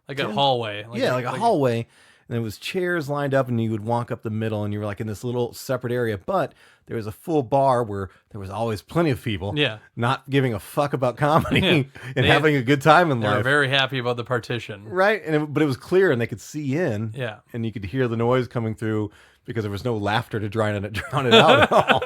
Like a hallway. Like a hallway. And there was chairs lined up, and you would walk up the middle, and you were like in this little separate area. But there was a full bar where there was always plenty of people. Yeah. Not giving a fuck about comedy and having a good time in life. They were very happy about the partition. Right. But it was clear, and they could see in. Yeah. And you could hear the noise coming through because there was no laughter to drown it out at all.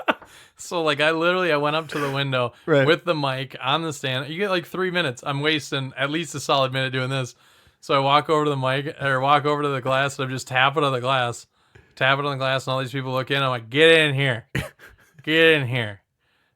So like I went up to the window with the mic on the stand. You get like 3 minutes. I'm wasting at least a solid minute doing this. So I walk over to the mic, or walk over to the glass, and I'm just tapping on the glass, and all these people look in. I'm like, get in here.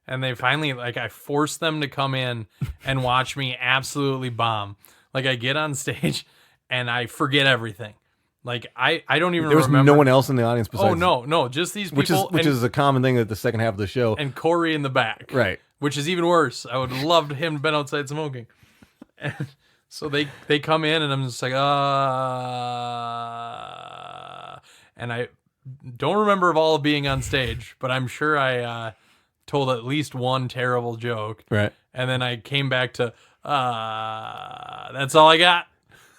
And they finally, like, I force them to come in and watch me absolutely bomb. Like, I get on stage, and I forget everything. Like, I don't even remember. There was no one else in the audience besides... Oh, no, just these people. Which is a common thing at the second half of the show. And Corey in the back. Right. Which is even worse. I would have loved him to been outside smoking. And so they come in, and I'm just like, and I don't remember of all being on stage, but I'm sure I told at least one terrible joke. Right. And then I came back to, that's all I got.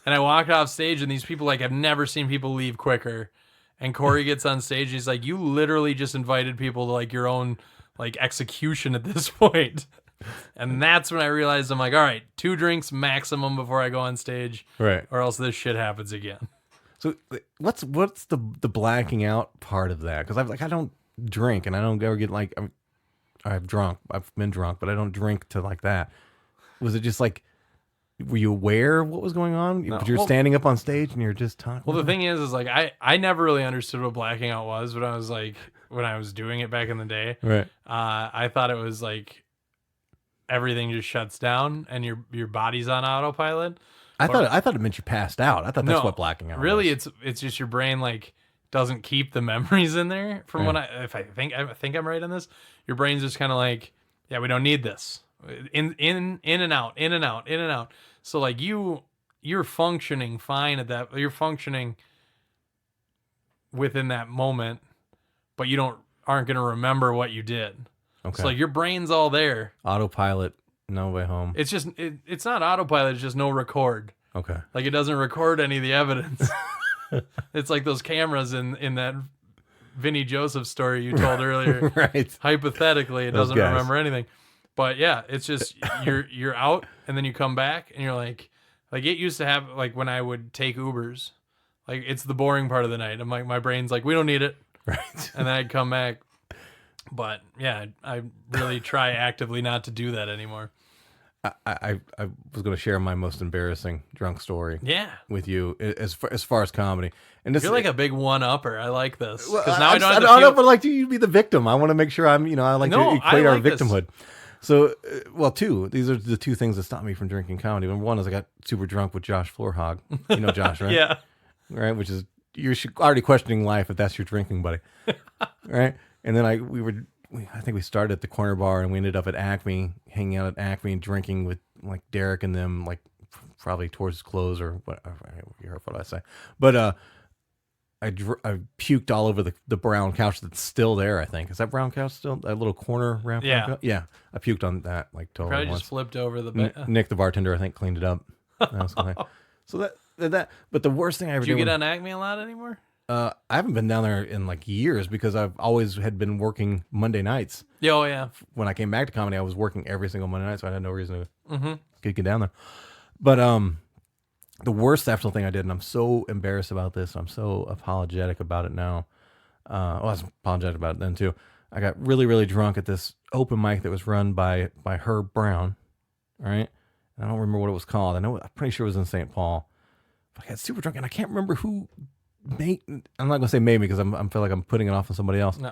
And I walked off stage, and these people, like, I've never seen people leave quicker. And Corey gets on stage, he's like, you literally just invited people to, like, your own, like, execution at this point. And that's when I realized, I'm like, all right, 2 drinks maximum before I go on stage. Right. Or else this shit happens again. So what's the blacking out part of that? Because I don't drink, and I don't ever get, like, I've been drunk, but I don't drink to like that. Was it just like, were you aware of what was going on? No. But you're standing up on stage and you're just talking. Well, the thing is like I never really understood what blacking out was when I was doing it back in the day. Right. I thought it was like everything just shuts down and your body's on autopilot. I thought it meant you passed out. I thought that's what blacking out really was. it's just your brain like doesn't keep the memories in there from when I think I'm right on this. Your brain's just kind of like, yeah, we don't need this. In and out, in and out, in and out. So like you're functioning fine at that. You're functioning within that moment, but you aren't going to remember what you did. Okay. So like your brain's all there. Autopilot, no way home. It's just it's not autopilot. It's just no record. Okay. Like it doesn't record any of the evidence. It's like those cameras in that Vinny Joseph story you told earlier. Right. Hypothetically, it doesn't remember anything. But yeah, it's just you're out and then you come back and you're like it used to have like when I would take Ubers, like it's the boring part of the night. I'm like my brain's like we don't need it, right? And then I'd come back. But yeah, I really try actively not to do that anymore. I was going to share my most embarrassing drunk story. Yeah. With you as far as comedy. And this, you're like a big one-upper. I like this because now I don't know, but like you be the victim. I want to make sure I'm. I like to equate our victimhood. So, these are the two things that stopped me from drinking comedy. Number one is I got super drunk with Josh Florhog. You know Josh, right? Yeah. Right, which is you're already questioning life if that's your drinking buddy, right? And then I think we started at the corner bar and we ended up at Acme, hanging out at Acme and drinking with like Derek and them, like probably towards close or what. You heard what I say, but I puked all over the brown couch that's still there. I think is that brown couch still that little corner ramp? Yeah, yeah. I puked on that like totally. Probably just flipped over the. Nick, the bartender, I think cleaned it up. So that. But the worst thing I ever did. You get on Acme a lot anymore? I haven't been down there in like years because I've always had been working Monday nights. Yeah, oh yeah. When I came back to comedy, I was working every single Monday night, so I had no reason to get down there. But the worst actual thing I did, and I'm so embarrassed about this, I'm so apologetic about it now. I was apologetic about it then too. I got really, really drunk at this open mic that was run by Herb Brown. All right, I don't remember what it was called. I'm pretty sure it was in St. Paul. But I got super drunk, and I can't remember who. I'm not gonna say made me because I feel like I'm putting it off on somebody else. No,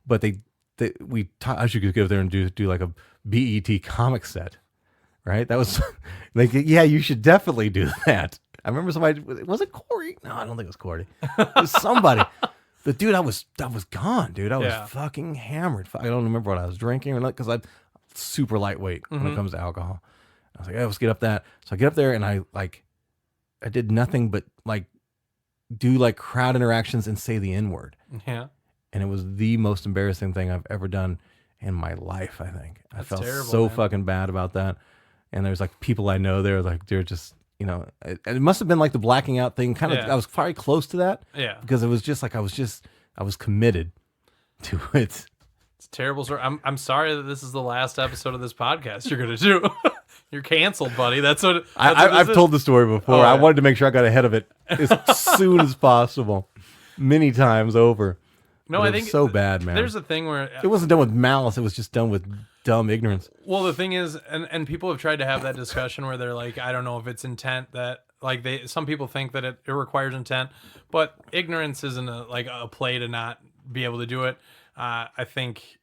but I should go there and do like a BET comic set, right? That was like, yeah, you should definitely do that. I remember somebody, was it Corey? No, I don't think it was Corey. It was somebody. But dude, I was gone, dude. I was fucking hammered. I don't remember what I was drinking or not because I'm super lightweight when it comes to alcohol. I was like, hey, let's get up that. So I get up there and I did nothing but like do like crowd interactions and say the N-word. Yeah. And it was the most embarrassing thing I've ever done in my life, I think. I felt terrible, so man. fucking bad about that. And there's like people I know there, like they're just, it must have been like the blacking out thing. Kind of, I was probably close to that. Yeah. Because it was just like, I was committed to it. It's a terrible story. I'm sorry that this is the last episode of this podcast you're going to do. You're canceled, buddy. That's what I've told the story before. I wanted to make sure I got ahead of it as soon as possible, many times over. No, I think so bad, man. There's a thing where it wasn't done with malice; it was just done with dumb ignorance. Well, the thing is, and people have tried to have that discussion where they're like, I don't know if it's intent that like some people think that it requires intent, but ignorance isn't a play to not be able to do it. I think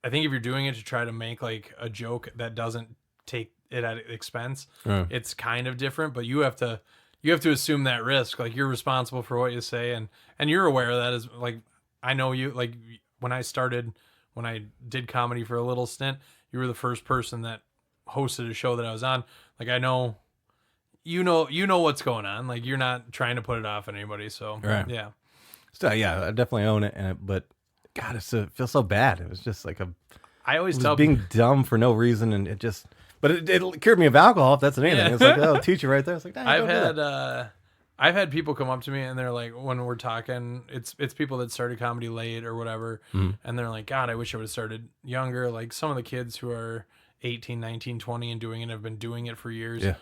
if you're doing it to try to make like a joke that doesn't take it at expense, it's kind of different, but you have to assume that risk. Like you're responsible for what you say and you're aware of that. As like, I know you, like when I did comedy for a little stint, you were the first person that hosted a show that I was on. Like, I know, you know what's going on. Like you're not trying to put it off on anybody. So yeah. So yeah, I definitely own it. But God, it feels so bad. It was just like I always tell being dumb for no reason. And it just, but it cured me of alcohol, if that's anything. Yeah. It's like, oh, teach you right there. It's like, I've had people come up to me and they're like, when we're talking, it's people that started comedy late or whatever. And they're like, God, I wish I would have started younger. Like some of the kids who are 18, 19, 20 and doing it have been doing it for years. Yeah.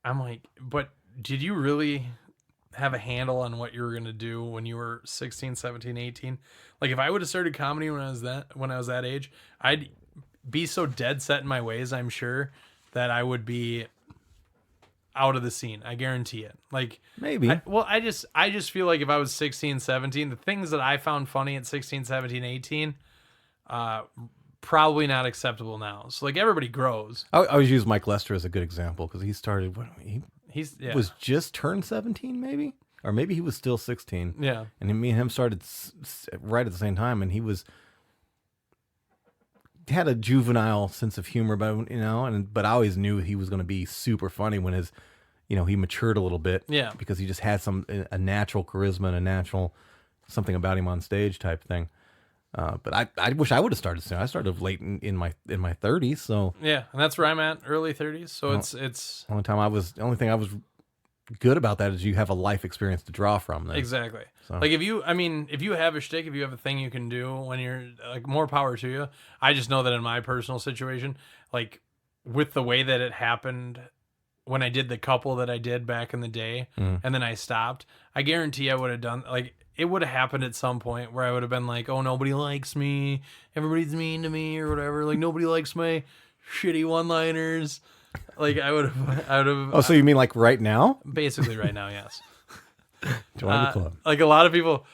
I'm like, but did you really have a handle on what you were going to do when you were 16, 17, 18. Like if I would have started comedy when I was that age, I'd be so dead set in my ways, I'm sure, that I would be out of the scene. I guarantee it. Like Maybe. I just feel like if I was 16, 17, the things that I found funny at 16, 17, 18, probably not acceptable now. So like everybody grows. I always use Mike Lester as a good example because he started, He's was just turned 17 maybe? Or maybe he was still 16. Yeah. And me and him started right at the same time, and he had a juvenile sense of humor, but but I always knew he was going to be super funny when he matured a little bit. Yeah. Because he just had a natural charisma and a natural something about him on stage type thing. But I wish I would have started soon. I started late in my 30s, so yeah, and that's where I'm at, early 30s. So it's the only thing I was good about that is you have a life experience to draw from. Then. exactly. So. Like if you have a shtick, if you have a thing you can do when you're like, more power to you. I just know that in my personal situation, like with the way that it happened when I did the couple that I did back in the day, and then I stopped, I guarantee I would have done like. It would have happened at some point where I would have been like, oh, nobody likes me. Everybody's mean to me or whatever. Like, nobody likes my shitty one-liners. Like, I would have. Oh, so you mean like right now? Basically right now, yes. Join the club. Like a lot of people,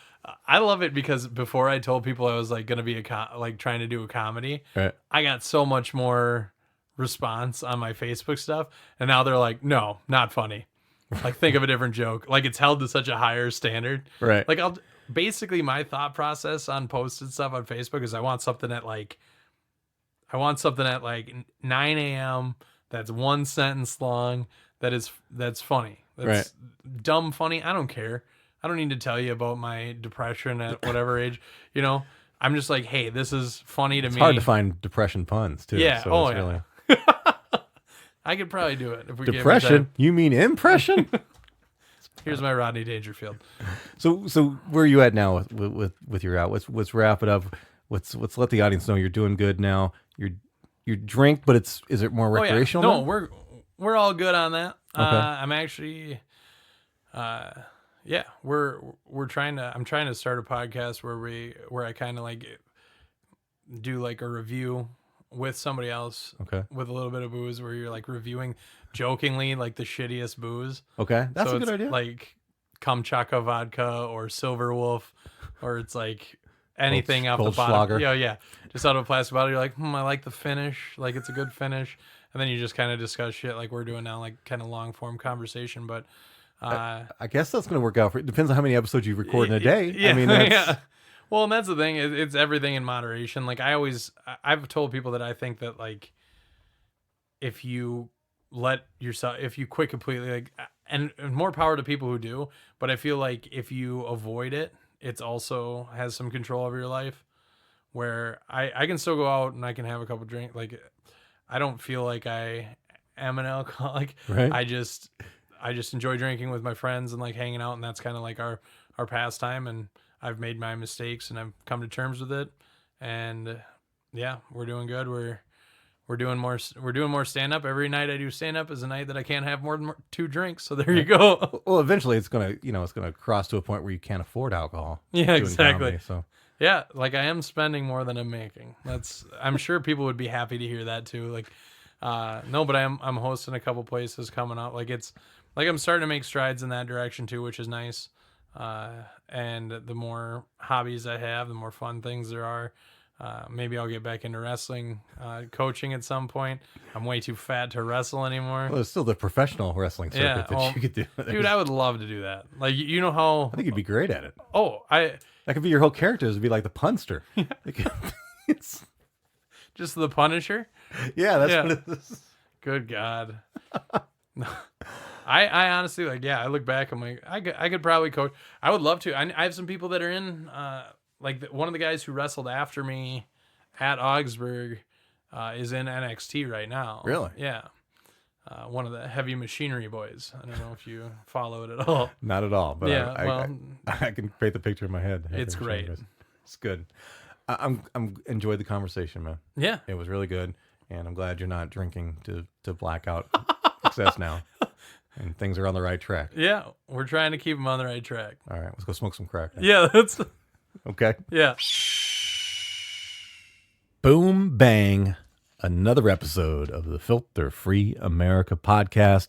I love it because before I told people I was like going to be trying to do a comedy, Right. I got so much more response on my Facebook stuff. And now they're like, no, not funny. Like, think of a different joke. Like, it's held to such a higher standard. Right. Like, basically my thought process on posted stuff on Facebook is I want something at like 9 a.m. that's one sentence long. That's funny. That's dumb funny. I don't care. I don't need to tell you about my depression at whatever age. I'm just like, hey, this is funny to me. It's hard to find depression puns too. Yeah. So yeah. Really... I could probably do it if we Depression? You mean impression? Here's my Rodney Dangerfield. So where are you at now with your out? Let's wrap it up. Let's let the audience know you're doing good now. You drink, but is it more recreational? Oh, yeah. No, we're all good on that. Okay. I'm actually, I'm trying to start a podcast where I kind of like do like a review with somebody else, okay, with a little bit of booze, where you're like reviewing jokingly like the shittiest booze. Okay, that's a good idea. Like Kamchatka vodka or Silver Wolf, or it's like anything off the bottom. Yeah, just out of a plastic bottle. You're like, I like the finish. Like it's a good finish, and then you just kind of discuss shit like we're doing now, like kind of long form conversation. But I guess that's going to work out for it. Depends on how many episodes you record in a day. Yeah, I mean, that's... yeah. Well, and that's the thing. It's everything in moderation. Like I've told people that I think that like if you quit completely, like, and more power to people who do. But I feel like if you avoid it, it's also has some control over your life. Where I can still go out and I can have a couple drinks. Like I don't feel like I am an alcoholic. Right. I just enjoy drinking with my friends and like hanging out, and that's kind of like our pastime. And I've made my mistakes and I've come to terms with it, and yeah, we're doing good. We're doing more stand up. Every night I do stand up is a night that I can't have more than 2 drinks. So there you go. Well, eventually it's gonna cross to a point where you can't afford alcohol. Yeah, exactly. Comedy, so yeah, like I am spending more than I'm making. I'm sure people would be happy to hear that too. Like, no, but I'm hosting a couple places coming up. Like I'm starting to make strides in that direction too, which is nice. And the more hobbies I have, the more fun things there are. Maybe I'll get back into wrestling, coaching at some point. I'm way too fat to wrestle anymore. Well, it's still the professional wrestling circuit that you could do. Dude, I would love to do that. Like, you know how... I think you'd be great at it. Oh, That could be your whole character. It would be like the punster. It's just the Punisher? Yeah, that's what it is. Good God. I honestly, like, yeah, I look back, I'm like, I could probably coach. I would love to. I have some people that are in... one of the guys who wrestled after me at Augsburg is in NXT right now. Really? Yeah. One of the Heavy Machinery boys. I don't know if you follow it at all. Not at all, but yeah, I can create the picture in my head. It's great. It's good. I'm enjoyed the conversation, man. Yeah. It was really good, and I'm glad you're not drinking to black out excess now. And things are on the right track. Yeah, we're trying to keep them on the right track. All right, let's go smoke some crack. Yeah, that's Okay. yeah. Boom, bang. Another episode of the Filter Free America podcast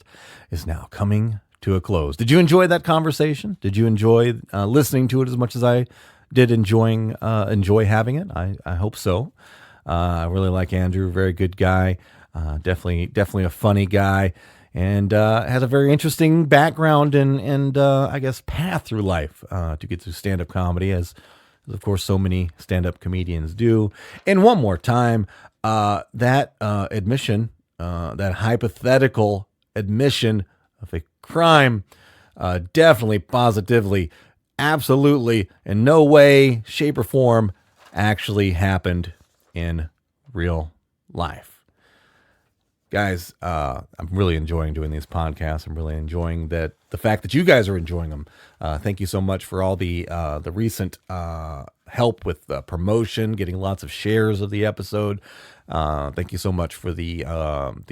is now coming to a close. Did you enjoy that conversation? Did you enjoy listening to it as much as I did enjoy having it? I hope so. I really like Andrew, very good guy, definitely a funny guy, and has a very interesting background and I guess path through life to get to stand-up comedy, as of course so many stand-up comedians do. And one more time, that admission, that hypothetical admission of a crime, definitely, positively, absolutely, in no way, shape, or form actually happened in real life. Guys, I'm really enjoying doing these podcasts. I'm really enjoying the fact that you guys are enjoying them. Thank you so much for all the recent help with promotion, getting lots of shares of the episode. Thank you so much for the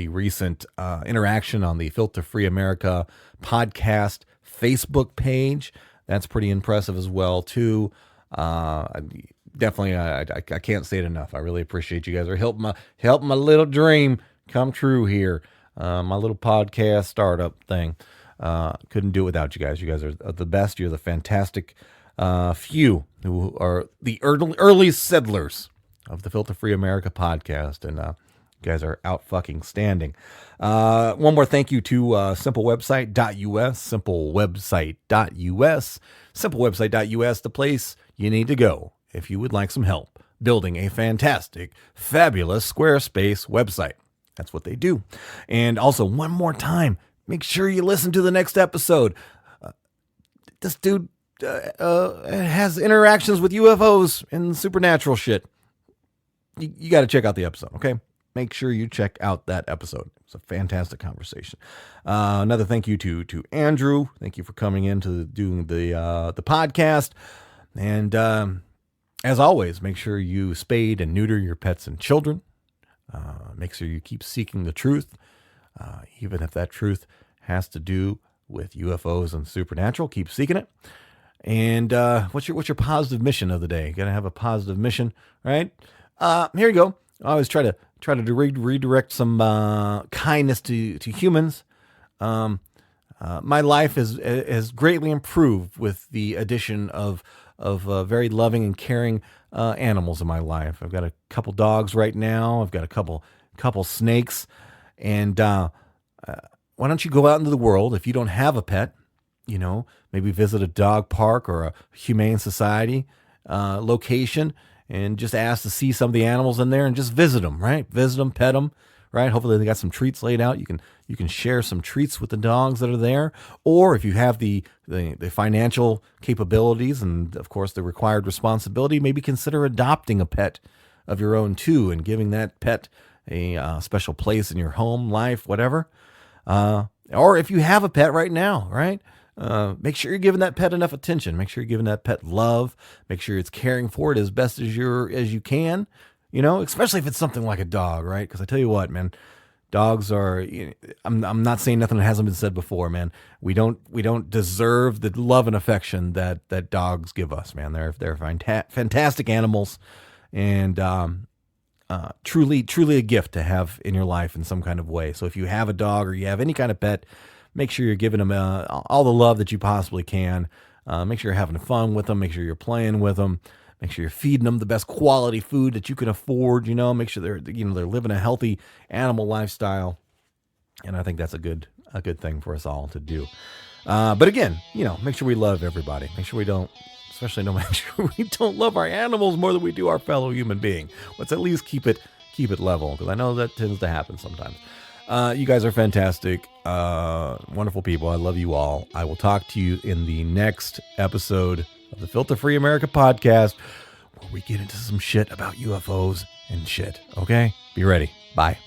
recent interaction on the Filter Free America podcast Facebook page. That's pretty impressive as well too. Definitely, I can't say it enough. I really appreciate you guys are helping my little dream come true here. My little podcast startup thing. Couldn't do it without you guys. You guys are the best. You're the fantastic few who are the early settlers of the Filter Free America podcast, and you guys are out fucking standing. One more thank you to simplewebsite.us, simplewebsite.us, the place you need to go if you would like some help building a fantastic, fabulous Squarespace website. That's what they do. And also, one more time, make sure you listen to the next episode. This dude has interactions with UFOs and supernatural shit. You got to check out the episode, okay? Make sure you check out that episode. It's a fantastic conversation. Another thank you to Andrew. Thank you for coming in to doing the podcast. And as always, make sure you spade and neuter your pets and children. Make sure you keep seeking the truth, even if that truth has to do with UFOs and supernatural. Keep seeking it. And what's your positive mission of the day? You gotta have a positive mission, right? Here you go. I always try to redirect some kindness to humans. My life has greatly improved with the addition of very loving and caring animals in my life. I've got a couple dogs right now. I've got a couple snakes. And why don't you go out into the world if you don't have a pet? Maybe visit a dog park or a humane society location and just ask to see some of the animals in there and just visit them, right? Visit them, pet them, right? Hopefully they got some treats laid out. You can share some treats with the dogs that are there. Or if you have the financial capabilities and, of course, the required responsibility, maybe consider adopting a pet of your own, too, and giving that pet a special place in your home, life, whatever. Or if you have a pet right now, right? Make sure you're giving that pet enough attention. Make sure you're giving that pet love. Make sure it's caring for it as best as you can, especially if it's something like a dog, right? Because I tell you what, man, dogs are, I'm not saying nothing that hasn't been said before, man. We don't deserve the love and affection that dogs give us, man. They're fantastic animals, and truly a gift to have in your life in some kind of way. So if you have a dog or you have any kind of pet, make sure you're giving them all the love that you possibly can. Make sure you're having fun with them. Make sure you're playing with them. Make sure you're feeding them the best quality food that you can afford. Make sure they're living a healthy animal lifestyle. And I think that's a good thing for us all to do. But again, make sure we love everybody. Make sure we don't love our animals more than we do our fellow human being. Let's at least keep it level, because I know that tends to happen sometimes. You guys are fantastic, wonderful people. I love you all. I will talk to you in the next episode of the Filter Free America podcast, where we get into some shit about UFOs and shit. Okay? Be ready. Bye.